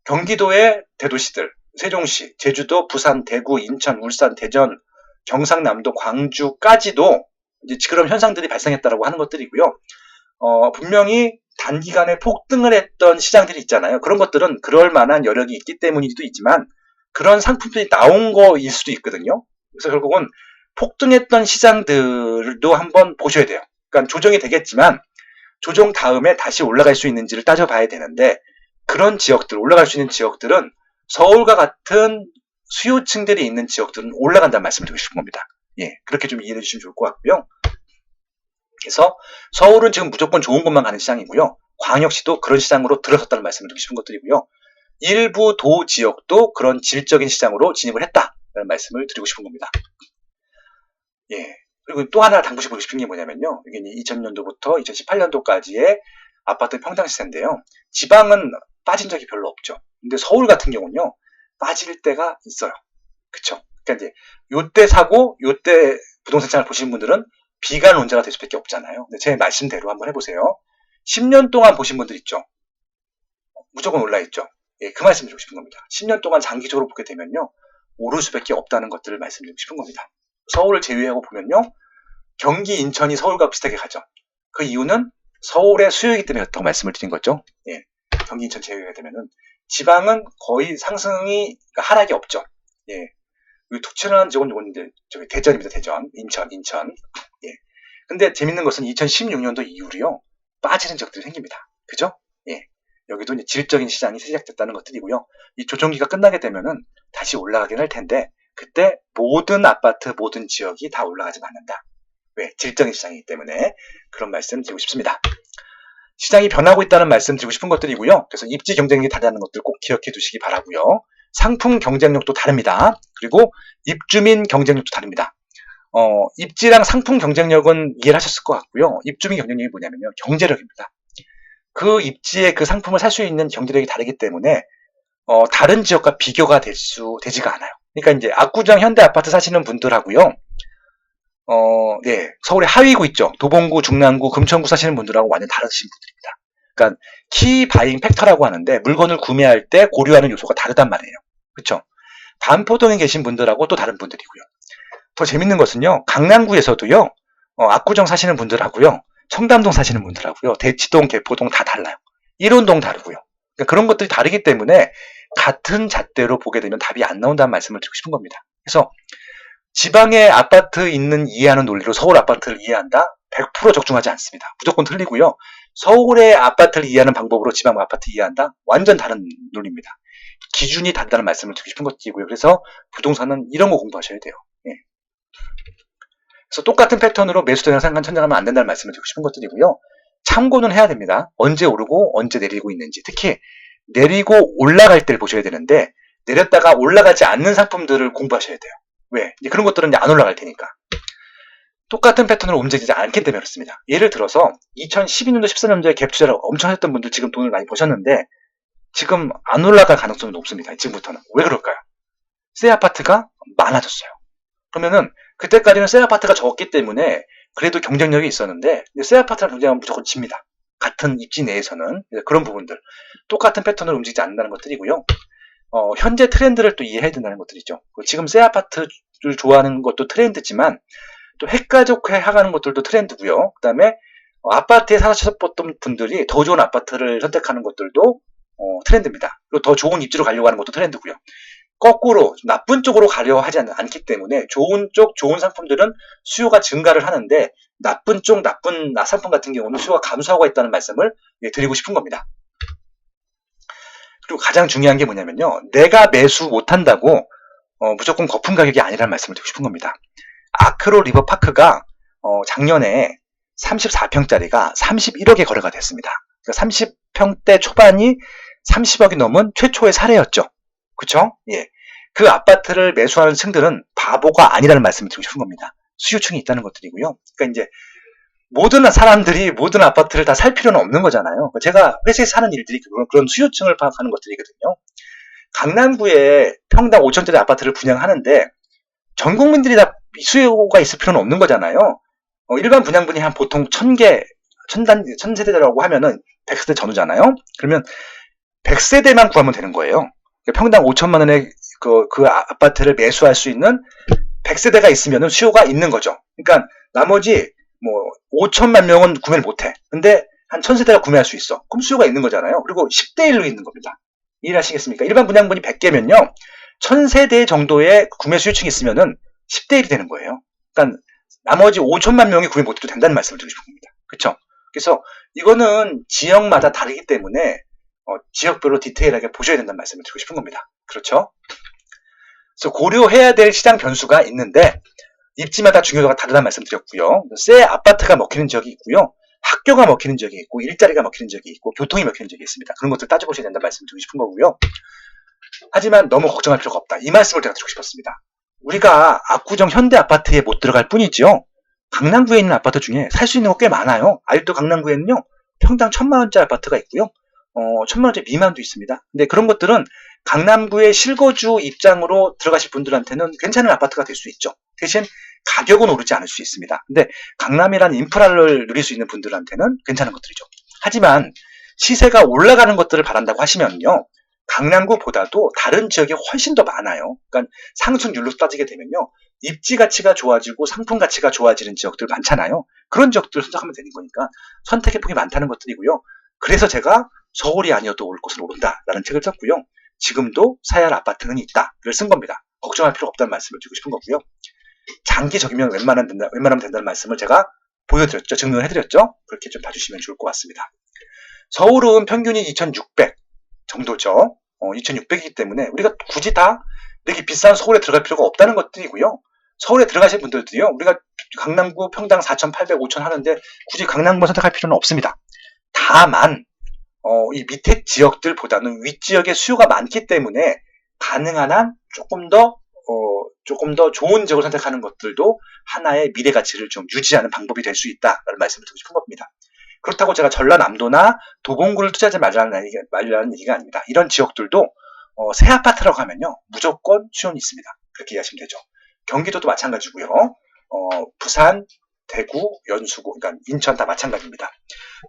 경기도의 대도시들 세종시, 제주도, 부산, 대구, 인천, 울산, 대전, 경상남도, 광주까지도 이제 그런 현상들이 발생했다라고 하는 것들이고요. 분명히 단기간에 폭등을 했던 시장들이 있잖아요. 그런 것들은 그럴 만한 여력이 있기 때문이기도 있지만 그런 상품들이 나온 거일 수도 있거든요. 그래서 결국은 폭등했던 시장들도 한번 보셔야 돼요. 그러니까 조정이 되겠지만 조정 다음에 다시 올라갈 수 있는지를 따져봐야 되는데 그런 지역들, 올라갈 수 있는 지역들은 서울과 같은 수요층들이 있는 지역들은 올라간다는 말씀을 드리고 싶은 겁니다. 예, 그렇게 좀 이해해 주시면 좋을 것 같고요. 그래서 서울은 지금 무조건 좋은 곳만 가는 시장이고요. 광역시도 그런 시장으로 들어섰다는 말씀을 드리고 싶은 것들이고요. 일부 도 지역도 그런 질적인 시장으로 진입을 했다라는 말씀을 드리고 싶은 겁니다. 예. 그리고 또 하나 당부시고 싶은 게 뭐냐면요. 이게 2000년도부터 2018년도까지의 아파트 평당 시세인데요. 지방은 빠진 적이 별로 없죠. 근데 서울 같은 경우는요. 빠질 때가 있어요. 그쵸? 그러니까 이제 요때 사고 요때 부동산 시장을 보시는 분들은 비관론자가 될 수밖에 없잖아요. 근데 제 말씀대로 한번 해보세요. 10년 동안 보신 분들 있죠? 무조건 올라있죠? 예, 그 말씀 드리고 싶은 겁니다. 10년 동안 장기적으로 보게 되면요. 오를 수밖에 없다는 것들을 말씀드리고 싶은 겁니다. 서울을 제외하고 보면요. 경기, 인천이 서울과 비슷하게 가죠. 그 이유는 서울의 수요이기 때문에 그렇다고 말씀을 드린 거죠. 예, 경기, 인천 제외가 되면은 지방은 거의 상승이 하락이 없죠. 예, 툭 튀어나온 지역은 요건데 저기 대전입니다. 대전, 인천. 예. 근데 재밌는 것은 2016년도 이후로요. 빠지는 지역들이 생깁니다. 그죠? 예. 여기도 이제 질적인 시장이 시작됐다는 것들이고요. 이 조정기가 끝나게 되면은 다시 올라가긴 할 텐데 그때 모든 아파트, 모든 지역이 다 올라가진 않는다. 왜? 질적인 시장이기 때문에 그런 말씀 드리고 싶습니다. 시장이 변하고 있다는 말씀 드리고 싶은 것들이고요. 그래서 입지 경쟁력이 다르다는 것들 꼭 기억해 두시기 바라고요. 상품 경쟁력도 다릅니다. 그리고 입주민 경쟁력도 다릅니다. 입지랑 상품 경쟁력은 이해를 하셨을 것 같고요. 입주민 경쟁력이 뭐냐면요. 경제력입니다. 그 입지에 그 상품을 살 수 있는 경제력이 다르기 때문에 다른 지역과 비교가 되지가 않아요. 그러니까 이제 압구정 현대 아파트 사시는 분들하고요. 네, 서울의 하위구 있죠. 도봉구, 중랑구, 금천구 사시는 분들하고 완전 다르신 분들입니다. 그러니까 키 바잉 팩터라고 하는데 물건을 구매할 때 고려하는 요소가 다르단 말이에요. 그렇죠? 반포동에 계신 분들하고 또 다른 분들이고요. 더 재밌는 것은요. 강남구에서도요. 압구정 사시는 분들하고요. 청담동 사시는 분들하고요. 대치동, 개포동 다 달라요. 일원동 다르고요. 그러니까 그런 것들이 다르기 때문에 같은 잣대로 보게 되면 답이 안 나온다는 말씀을 드리고 싶은 겁니다. 그래서 지방의 아파트 있는 이해하는 논리로 서울 아파트를 이해한다? 100% 적중하지 않습니다. 무조건 틀리고요. 서울의 아파트를 이해하는 방법으로 지방 아파트 이해한다? 완전 다른 논리입니다. 기준이 다르다는 말씀을 드리고 싶은 것이고요. 그래서 부동산은 이런 거 공부하셔야 돼요. 예. 그래서 똑같은 패턴으로 매수대랑 상관 천장하면 안 된다는 말씀을 드리고 싶은 것들이고요. 참고는 해야 됩니다. 언제 오르고 언제 내리고 있는지. 특히 내리고 올라갈 때를 보셔야 되는데 내렸다가 올라가지 않는 상품들을 공부하셔야 돼요. 왜? 이제 그런 것들은 이제 안 올라갈 테니까. 똑같은 패턴으로 움직이지 않기 때문에 그렇습니다. 예를 들어서 2012년도 14년도에 갭 투자를 엄청 하셨던 분들 지금 돈을 많이 버셨는데 지금 안 올라갈 가능성이 높습니다. 지금부터는. 왜 그럴까요? 새 아파트가 많아졌어요. 그러면은 그때까지는 새 아파트가 적었기 때문에 그래도 경쟁력이 있었는데 새 아파트랑 경쟁하면 무조건 집니다. 같은 입지 내에서는 그런 부분들 똑같은 패턴으로 움직이지 않는다는 것들이고요. 현재 트렌드를 또 이해해야 된다는 것들이죠. 지금 새 아파트를 좋아하는 것도 트렌드지만 또 핵가족화 하는 것들도 트렌드고요. 그 다음에 아파트에 사셨던 분들이 더 좋은 아파트를 선택하는 것들도 트렌드입니다. 그리고 더 좋은 입지로 가려고 하는 것도 트렌드고요. 거꾸로 나쁜 쪽으로 가려 하지 않기 때문에 좋은 쪽, 좋은 상품들은 수요가 증가를 하는데 나쁜 쪽, 나쁜 상품 같은 경우는 수요가 감소하고 있다는 말씀을 드리고 싶은 겁니다. 그리고 가장 중요한 게 뭐냐면요. 내가 매수 못한다고 무조건 거품 가격이 아니라는 말씀을 드리고 싶은 겁니다. 아크로 리버파크가 작년에 34평짜리가 31억에 거래가 됐습니다. 그러니까 30평대 초반이 30억이 넘은 최초의 사례였죠. 그쵸? 예. 그 아파트를 매수하는 층들은 바보가 아니라는 말씀을 드리고 싶은 겁니다. 수요층이 있다는 것들이고요. 그러니까 이제 모든 사람들이 모든 아파트를 다 살 필요는 없는 거잖아요. 제가 회사에서 하는 일들이 그런 수요층을 파악하는 것들이거든요. 강남구에 평당 5천짜리 아파트를 분양하는데 전 국민들이 다 수요가 있을 필요는 없는 거잖아요. 일반 분양분이 한 보통 1000개, 1000세대라고 하면은 100세대 전후잖아요. 그러면 100세대만 구하면 되는 거예요. 평당 5천만 원에 그 아파트를 매수할 수 있는 100세대가 있으면 수요가 있는 거죠. 그러니까 나머지 뭐 5천만 명은 구매를 못해. 근데 한 1000세대가 구매할 수 있어. 그럼 수요가 있는 거잖아요. 그리고 10대 1로 있는 겁니다. 이해하시겠습니까? 일반 분양분이 100개면요. 1000세대 정도의 구매 수요층이 있으면은 10대 1이 되는 거예요. 그러니까 나머지 5천만 명이 구매 못해도 된다는 말씀을 드리고 싶은 겁니다. 그렇죠? 그래서 이거는 지역마다 다르기 때문에 지역별로 디테일하게 보셔야 된다는 말씀을 드리고 싶은 겁니다. 그렇죠? 그래서 고려해야 될 시장 변수가 있는데 입지마다 중요도가 다르다는 말씀 드렸고요. 새 아파트가 먹히는 지역이 있고요. 학교가 먹히는 지역이 있고 일자리가 먹히는 지역이 있고 교통이 먹히는 지역이 있습니다. 그런 것들 따져보셔야 된다는 말씀을 드리고 싶은 거고요. 하지만 너무 걱정할 필요가 없다. 이 말씀을 제가 드리고 싶었습니다. 우리가 압구정 현대 아파트에 못 들어갈 뿐이죠. 강남구에 있는 아파트 중에 살 수 있는 거 꽤 많아요. 아직도 강남구에는요. 평당 1000만 원짜리 아파트가 있고요. 1000만 원짜리 미만도 있습니다. 근데 그런 것들은 강남구의 실거주 입장으로 들어가실 분들한테는 괜찮은 아파트가 될 수 있죠. 대신 가격은 오르지 않을 수 있습니다. 근데 강남이라는 인프라를 누릴 수 있는 분들한테는 괜찮은 것들이죠. 하지만 시세가 올라가는 것들을 바란다고 하시면요. 강남구보다도 다른 지역이 훨씬 더 많아요. 그러니까 상승률로 따지게 되면요. 입지 가치가 좋아지고 상품 가치가 좋아지는 지역들 많잖아요. 그런 지역들을 선택하면 되는 거니까 선택의 폭이 많다는 것들이고요. 그래서 제가 서울이 아니어도 올 곳은 오른다라는 책을 썼고요. 지금도 사야 할 아파트는 있다를 쓴 겁니다. 걱정할 필요 없다는 말씀을 드리고 싶은 거고요. 장기적이면 웬만하면 된다는 말씀을 제가 보여드렸죠. 증명을 해드렸죠. 그렇게 좀 봐주시면 좋을 것 같습니다. 서울은 평균이 2600 정도죠. 2600이기 때문에 우리가 굳이 다 이렇게 비싼 서울에 들어갈 필요가 없다는 것들이고요. 서울에 들어가실 분들도요. 우리가 강남구 평당 4800, 5000 하는데 굳이 강남구 선택할 필요는 없습니다. 다만 이 밑에 지역들보다는 윗지역에 수요가 많기 때문에 가능한 한 조금 더 좋은 지역을 선택하는 것들도 하나의 미래 가치를 좀 유지하는 방법이 될 수 있다라는 말씀을 드리고 싶은 겁니다. 그렇다고 제가 전라남도나 도봉구를 투자하지 말라는 얘기가 아닙니다. 이런 지역들도 새 아파트라고 하면요 무조건 수요는 있습니다. 그렇게 이해하시면 되죠. 경기도도 마찬가지고요. 부산, 대구, 연수구, 그러니까 인천 다 마찬가지입니다.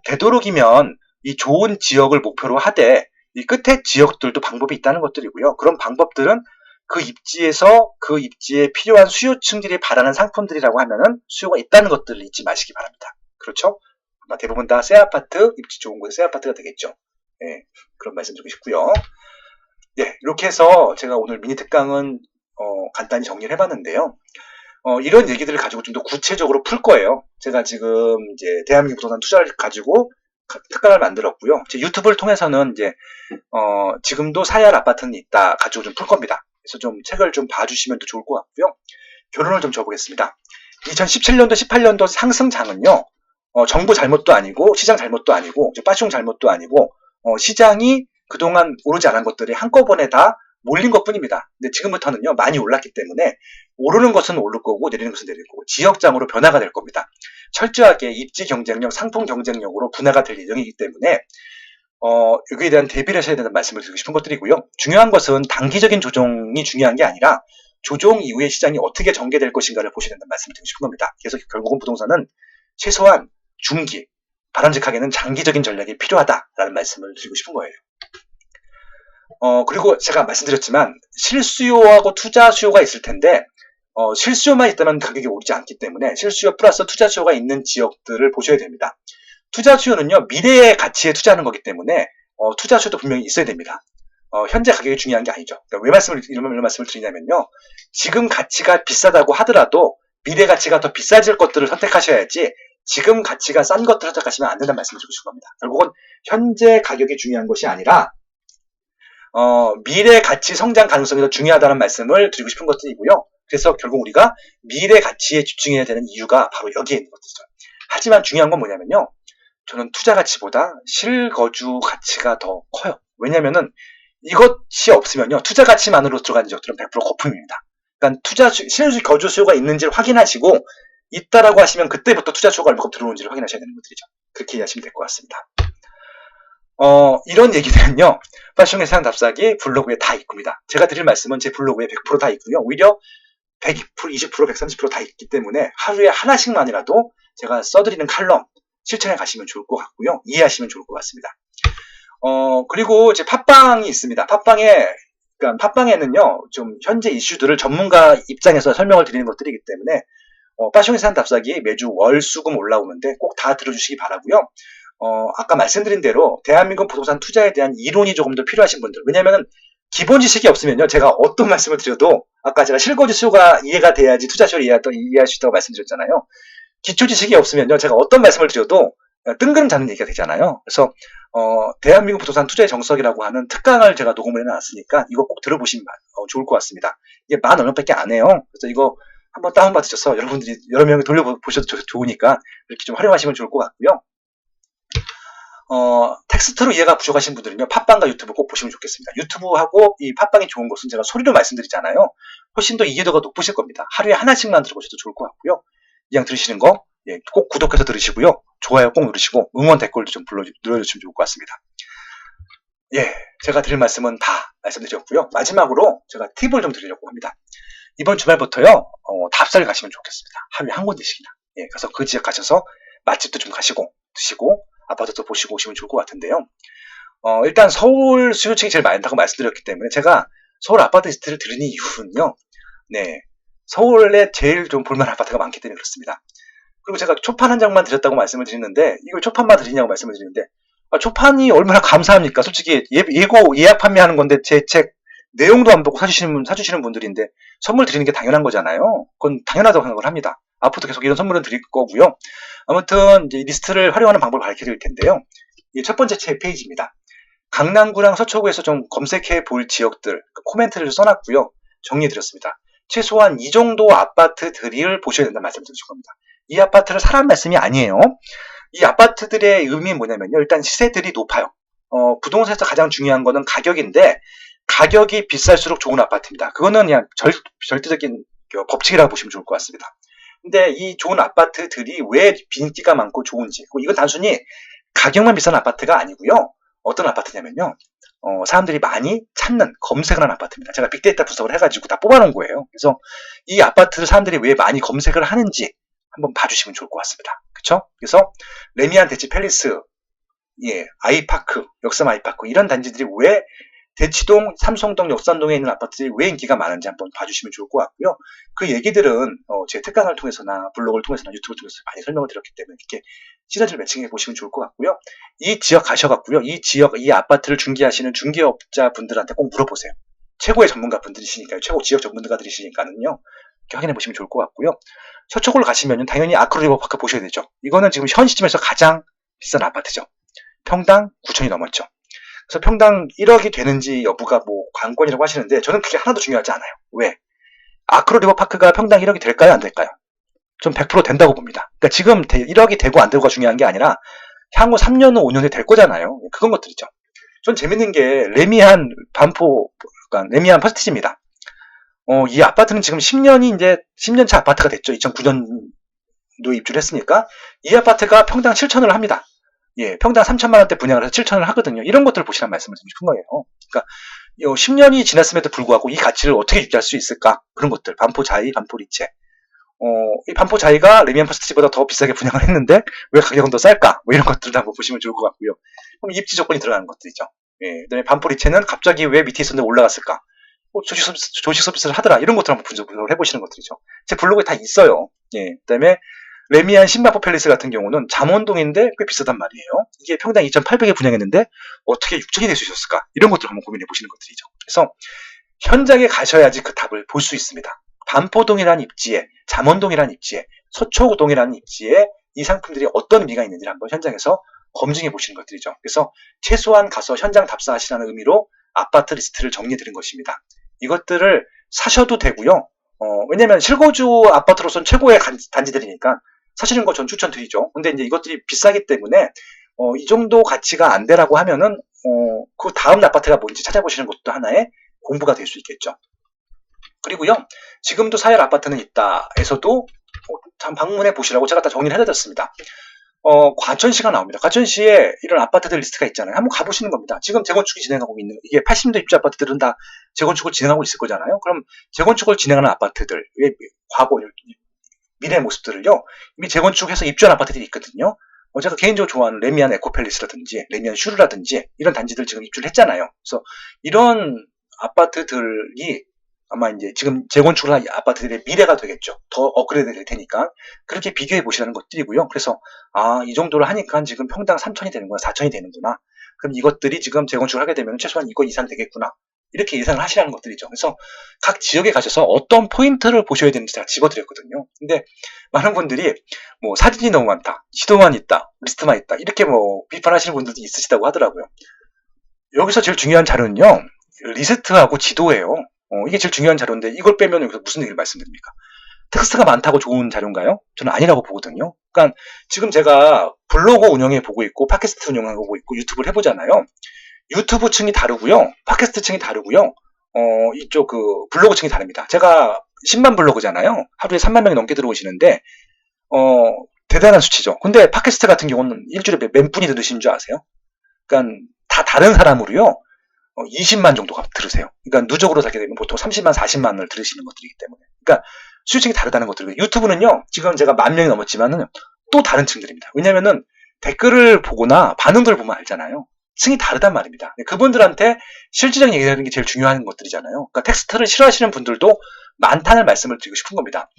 되도록이면 이 좋은 지역을 목표로 하되 이 끝에 지역들도 방법이 있다는 것들이고요. 그런 방법들은 그 입지에서 그 입지에 필요한 수요층들이 바라는 상품들이라고 하면은 수요가 있다는 것들을 잊지 마시기 바랍니다. 그렇죠? 아마 대부분 다 새 아파트, 입지 좋은 곳의 새 아파트가 되겠죠. 예, 그런 말씀 드리고 싶고요. 예, 이렇게 해서 제가 오늘 미니 특강은 간단히 정리를 해봤는데요. 이런 얘기들을 가지고 좀 더 구체적으로 풀 거예요. 제가 지금 이제 대한민국 부동산 투자를 가지고 특강을 만들었고요. 제 유튜브를 통해서는 이제 지금도 사야할 아파트는 있다 가지고 좀 풀 겁니다. 그래서 좀 책을 좀 봐주시면 더 좋을 것 같고요. 결론을 좀 줘보겠습니다. 2017년도, 18년도 상승장은요. 정부 잘못도 아니고 시장 잘못도 아니고 빠숑 잘못도 아니고 시장이 그동안 오르지 않은 것들이 한꺼번에 다 몰린 것뿐입니다. 근데 지금부터는요 많이 올랐기 때문에 오르는 것은 오를 거고 내리는 것은 내릴 거고 지역장으로 변화가 될 겁니다. 철저하게 입지 경쟁력, 상품 경쟁력으로 분화가 될 예정이기 때문에 여기에 대한 대비를 하셔야 된다는 말씀을 드리고 싶은 것들이고요. 중요한 것은 단기적인 조정이 중요한 게 아니라 조정 이후에 시장이 어떻게 전개될 것인가를 보셔야 된다는 말씀을 드리고 싶은 겁니다. 그래서 결국은 부동산은 최소한 중기, 바람직하게는 장기적인 전략이 필요하다라는 말씀을 드리고 싶은 거예요. 그리고 제가 말씀드렸지만 실수요하고 투자 수요가 있을 텐데 실수요만 있다면 가격이 오르지 않기 때문에 실수요 플러스 투자 수요가 있는 지역들을 보셔야 됩니다. 투자 수요는요 미래의 가치에 투자하는 거기 때문에 투자 수요도 분명히 있어야 됩니다. 현재 가격이 중요한 게 아니죠. 그러니까 왜 이런 말씀을 드리냐면요. 지금 가치가 비싸다고 하더라도 미래 가치가 더 비싸질 것들을 선택하셔야지 지금 가치가 싼 것들을 선택하시면 안 된다는 말씀을 드리고 싶은 겁니다. 결국은 현재 가격이 중요한 것이 아니라 미래 가치 성장 가능성이 더 중요하다는 말씀을 드리고 싶은 것들이고요. 그래서 결국 우리가 미래 가치에 집중해야 되는 이유가 바로 여기에 있는 것이죠. 하지만 중요한 건 뭐냐면요. 저는 투자 가치보다 실거주 가치가 더 커요. 왜냐면은 이것이 없으면요. 투자 가치만으로 들어가는 지역들은 100% 거품입니다. 그러니까 실거주 수요가 있는지를 확인하시고 있다라고 하시면 그때부터 투자 수요가 얼마큼 들어오는지를 확인하셔야 되는 것들이죠. 그렇게 이해하시면 될 것 같습니다. 이런 얘기들은요. 빠숑의 세상 답사기 블로그에 다 있습니다. 제가 드릴 말씀은 제 블로그에 100% 다 있고요. 오히려 100%, 20%, 130% 다 있기 때문에 하루에 하나씩만이라도 제가 써드리는 칼럼 실천해 가시면 좋을 것 같고요. 이해하시면 좋을 것 같습니다. 그리고 이제 팟빵이 있습니다. 그러니까 팟빵에는요, 좀 현재 이슈들을 전문가 입장에서 설명을 드리는 것들이기 때문에 빠숑의 세상 답사기 매주 월, 수금 올라오는데 꼭 다 들어주시기 바라고요. 아까 말씀드린 대로 대한민국 부동산 투자에 대한 이론이 조금 더 필요하신 분들. 왜냐면은 기본 지식이 없으면요. 제가 어떤 말씀을 드려도 아까 제가 실거주 수요가 이해가 돼야지 투자 수요를 이해할 수 있다고 말씀드렸잖아요. 기초 지식이 없으면요. 제가 어떤 말씀을 드려도 뜬구름 잡는 얘기가 되잖아요. 그래서 대한민국 부동산 투자의 정석이라고 하는 특강을 제가 녹음을 해놨으니까 이거 꼭 들어보시면 좋을 것 같습니다. 이게 10,000원밖에 안 해요. 그래서 이거 한번 다운받으셔서 여러분들이 여러 명이 돌려보셔도 좋으니까 이렇게 좀 활용하시면 좋을 것 같고요. 텍스트로 이해가 부족하신 분들은요, 팟빵과 유튜브 꼭 보시면 좋겠습니다. 유튜브하고 이 팟빵이 좋은 것은 제가 소리로 말씀드리잖아요. 훨씬 더 이해도가 높으실 겁니다. 하루에 하나씩만 들어보셔도 좋을 것 같고요. 이왕 들으시는 거, 예, 꼭 구독해서 들으시고요. 좋아요 꼭 누르시고, 응원 댓글도 좀 눌러주시면 좋을 것 같습니다. 예, 제가 드릴 말씀은 다 말씀드렸고요. 마지막으로 제가 팁을 좀 드리려고 합니다. 이번 주말부터요, 답사를 가시면 좋겠습니다. 하루에 한 군데씩이나. 예, 그래서 그 지역 가셔서 맛집도 좀 가시고, 드시고, 아파트도 보시고 오시면 좋을 것 같은데요. 일단 서울 수요층이 제일 많다고 말씀드렸기 때문에 제가 서울 아파트 리스트를 드리는 이유는요. 네, 서울에 제일 좀 볼만한 아파트가 많기 때문에 그렇습니다. 그리고 제가 초판 한 장만 드렸다고 말씀을 드리는데 이걸 초판만 드리냐고 말씀을 드리는데 초판이 얼마나 감사합니까? 솔직히 예약 판매하는 건데 제 책 내용도 안 보고 사주시는 분들인데 선물 드리는 게 당연한 거잖아요. 그건 당연하다고 생각을 합니다. 앞으로도 계속 이런 선물은 드릴 거고요. 아무튼 이제 리스트를 활용하는 방법을 가르쳐 드릴 텐데요. 첫 번째 제 페이지입니다. 강남구랑 서초구에서 좀 검색해 볼 지역들 코멘트를 써놨고요. 정리해 드렸습니다. 최소한 이 정도 아파트들을 보셔야 된다는 말씀을 드릴 겁니다. 이 아파트를 사라는 말씀이 아니에요. 이 아파트들의 의미는 뭐냐면요. 일단 시세들이 높아요. 부동산에서 가장 중요한 거는 가격인데 가격이 비쌀수록 좋은 아파트입니다. 그거는 그냥 절대적인 법칙이라고 보시면 좋을 것 같습니다. 근데 이 좋은 아파트들이 왜 인기가 많고 좋은지, 이건 단순히 가격만 비싼 아파트가 아니고요. 어떤 아파트냐면요. 사람들이 많이 찾는, 검색을 하는 아파트입니다. 제가 빅데이터 분석을 해가지고 다 뽑아놓은 거예요. 그래서 이 아파트를 사람들이 왜 많이 검색을 하는지 한번 봐주시면 좋을 것 같습니다. 그쵸? 그래서 레미안 대치 팰리스, 예, 아이파크, 역삼 아이파크 이런 단지들이 왜 대치동, 삼성동, 역삼동에 있는 아파트들이 왜 인기가 많은지 한번 봐주시면 좋을 것 같고요. 그 얘기들은 제 특강을 통해서나 블로그를 통해서나 유튜브를 통해서 많이 설명을 드렸기 때문에 이렇게 시너지를 매칭해 보시면 좋을 것 같고요. 이 지역 가셔갖고요. 이 지역, 이 아파트를 중개하시는 중개업자 분들한테 꼭 물어보세요. 최고의 전문가 분들이시니까요. 최고 지역 전문가들이시니까는요. 이렇게 확인해 보시면 좋을 것 같고요. 서초구를 가시면 당연히 아크로리버파크 보셔야 되죠. 이거는 지금 현 시점에서 가장 비싼 아파트죠. 평당 9천이 넘었죠. 그래서 평당 1억이 되는지 여부가 뭐 관건이라고 하시는데 저는 그게 하나도 중요하지 않아요. 왜? 아크로리버파크가 평당 1억이 될까요? 안 될까요? 좀 100% 된다고 봅니다. 그러니까 지금 1억이 되고 안 되고가 중요한 게 아니라 향후 3년 후 5년에 될 거잖아요. 그건 것들이죠. 좀 재밌는 게 레미안 반포, 그러니까 레미안 퍼스티지입니다. 이 아파트는 지금 10년차 아파트가 됐죠. 2009년도 입주를 했으니까 이 아파트가 평당 7천을 합니다. 예, 평당 3천만 원대 분양을 해서 7천을 하거든요. 이런 것들을 보시란 말씀을 드리고 싶은 거예요. 그러니까 10년이 지났음에도 불구하고 이 가치를 어떻게 유지할 수 있을까? 그런 것들. 반포 자이, 반포 리체. 이 반포 자이가 레미안 퍼스티지보다 더 비싸게 분양을 했는데 왜 가격은 더 쌀까? 뭐 이런 것들도 한번 보시면 좋을 것 같고요. 그럼 입지 조건이 들어가는 것들이죠. 예, 그다음에 반포 리체는 갑자기 왜 밑에 있었는데 올라갔을까? 조식 서비스를 하더라. 이런 것들 한번 분석을 해보시는 것들이죠. 제 블로그에 다 있어요. 예, 그다음에 레미안 신마포 팰리스 같은 경우는 잠원동인데 꽤 비싸단 말이에요. 이게 평당 2,800에 분양했는데 어떻게 6천이 될 수 있었을까? 이런 것들 한번 고민해 보시는 것들이죠. 그래서 현장에 가셔야지 그 답을 볼 수 있습니다. 반포동이라는 입지에, 잠원동이라는 입지에, 서초동이라는 입지에 이 상품들이 어떤 의미가 있는지를 한번 현장에서 검증해 보시는 것들이죠. 그래서 최소한 가서 현장 답사하시라는 의미로 아파트 리스트를 정리해 드린 것입니다. 이것들을 사셔도 되고요. 왜냐면 실거주 아파트로서는 최고의 단지들이니까 사시는 거 전 추천드리죠. 근데 이제 이것들이 비싸기 때문에 이 정도 가치가 안 되라고 하면은 그 다음 아파트가 뭔지 찾아보시는 것도 하나의 공부가 될 수 있겠죠. 그리고요, 지금도 사열 아파트는 있다에서도 참 방문해 보시라고 제가 다 정리를 해드렸습니다. 과천시가 나옵니다. 과천시에 이런 아파트들 리스트가 있잖아요. 한번 가보시는 겁니다. 지금 재건축이 진행하고 있는, 이게 80도 입주 아파트들은 다 재건축을 진행하고 있을 거잖아요. 그럼 재건축을 진행하는 아파트들, 과거, 미래의 모습들을요, 이미 재건축해서 입주한 아파트들이 있거든요. 제가 개인적으로 좋아하는 레미안 에코팰리스라든지, 레미안 슈르라든지, 이런 단지들 지금 입주를 했잖아요. 그래서 이런 아파트들이 아마 이제 지금 재건축을 한 아파트들의 미래가 되겠죠. 더 업그레이드 될 테니까. 그렇게 비교해 보시라는 것들이고요. 그래서, 이 정도를 하니까 지금 평당 3천이 되는구나, 4천이 되는구나. 그럼 이것들이 지금 재건축을 하게 되면 최소한 이거 이상 되겠구나. 이렇게 예상을 하시라는 것들이죠. 그래서 각 지역에 가셔서 어떤 포인트를 보셔야 되는지 제가 집어드렸거든요. 근데 많은 분들이 뭐 사진이 너무 많다, 지도만 있다, 리스트만 있다, 이렇게 뭐 비판하시는 분들도 있으시다고 하더라고요. 여기서 제일 중요한 자료는요, 리스트하고 지도예요. 이게 제일 중요한 자료인데 이걸 빼면 여기서 무슨 얘기를 말씀드립니까? 텍스트가 많다고 좋은 자료인가요? 저는 아니라고 보거든요. 그러니까 지금 제가 블로그 운영해 보고 있고 팟캐스트 운영하고 있고 유튜브를 해보잖아요. 유튜브 층이 다르고요. 팟캐스트 층이 다르고요. 이쪽 블로그 층이 다릅니다. 제가 10만 블로그잖아요. 하루에 3만 명이 넘게 들어오시는데 대단한 수치죠. 근데 팟캐스트 같은 경우는 일주일에 몇 분이 들으시는 줄 아세요? 그러니까 다 다른 사람으로요. 20만 정도가 들으세요. 그러니까 누적으로 사게 되면 보통 30만, 40만을 들으시는 것들이기 때문에. 그러니까 수요층이 다르다는 것들이고요. 유튜브는요, 지금 제가 10,000명이 넘었지만은 또 다른 층들입니다. 왜냐면은 댓글을 보거나 반응들을 보면 알잖아요. 층이 다르단 말입니다. 그분들한테 실질적인 얘기를 하는 게 제일 중요한 것들이잖아요. 그러니까 텍스트를 싫어하시는 분들도 많다는 말씀을 드리고 싶은 겁니다.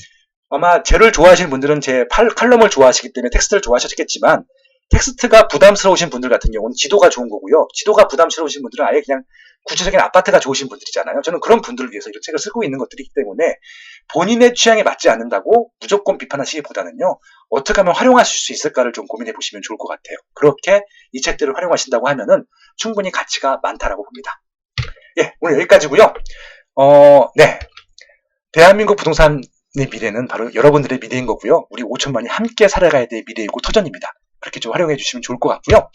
아마 제를 좋아하시는 분들은 제 칼럼을 좋아하시기 때문에 텍스트를 좋아하셨겠지만 텍스트가 부담스러우신 분들 같은 경우는 지도가 좋은 거고요. 지도가 부담스러우신 분들은 아예 그냥 구체적인 아파트가 좋으신 분들이잖아요. 저는 그런 분들을 위해서 이 책을 쓰고 있는 것들이기 때문에 본인의 취향에 맞지 않는다고 무조건 비판하시기보다는요. 어떻게 하면 활용하실 수 있을까를 좀 고민해 보시면 좋을 것 같아요. 그렇게 이 책들을 활용하신다고 하면은 충분히 가치가 많다라고 봅니다. 예, 오늘 여기까지고요. 네. 대한민국 부동산의 미래는 바로 여러분들의 미래인 거고요. 우리 5천만이 함께 살아가야 될 미래이고 터전입니다. 그렇게 좀 활용해 주시면 좋을 것 같고요.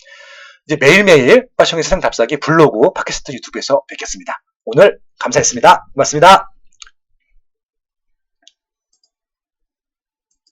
이제 매일매일 파션의 세상 답사기 블로그, 팟캐스트, 유튜브에서 뵙겠습니다. 오늘 감사했습니다. 고맙습니다.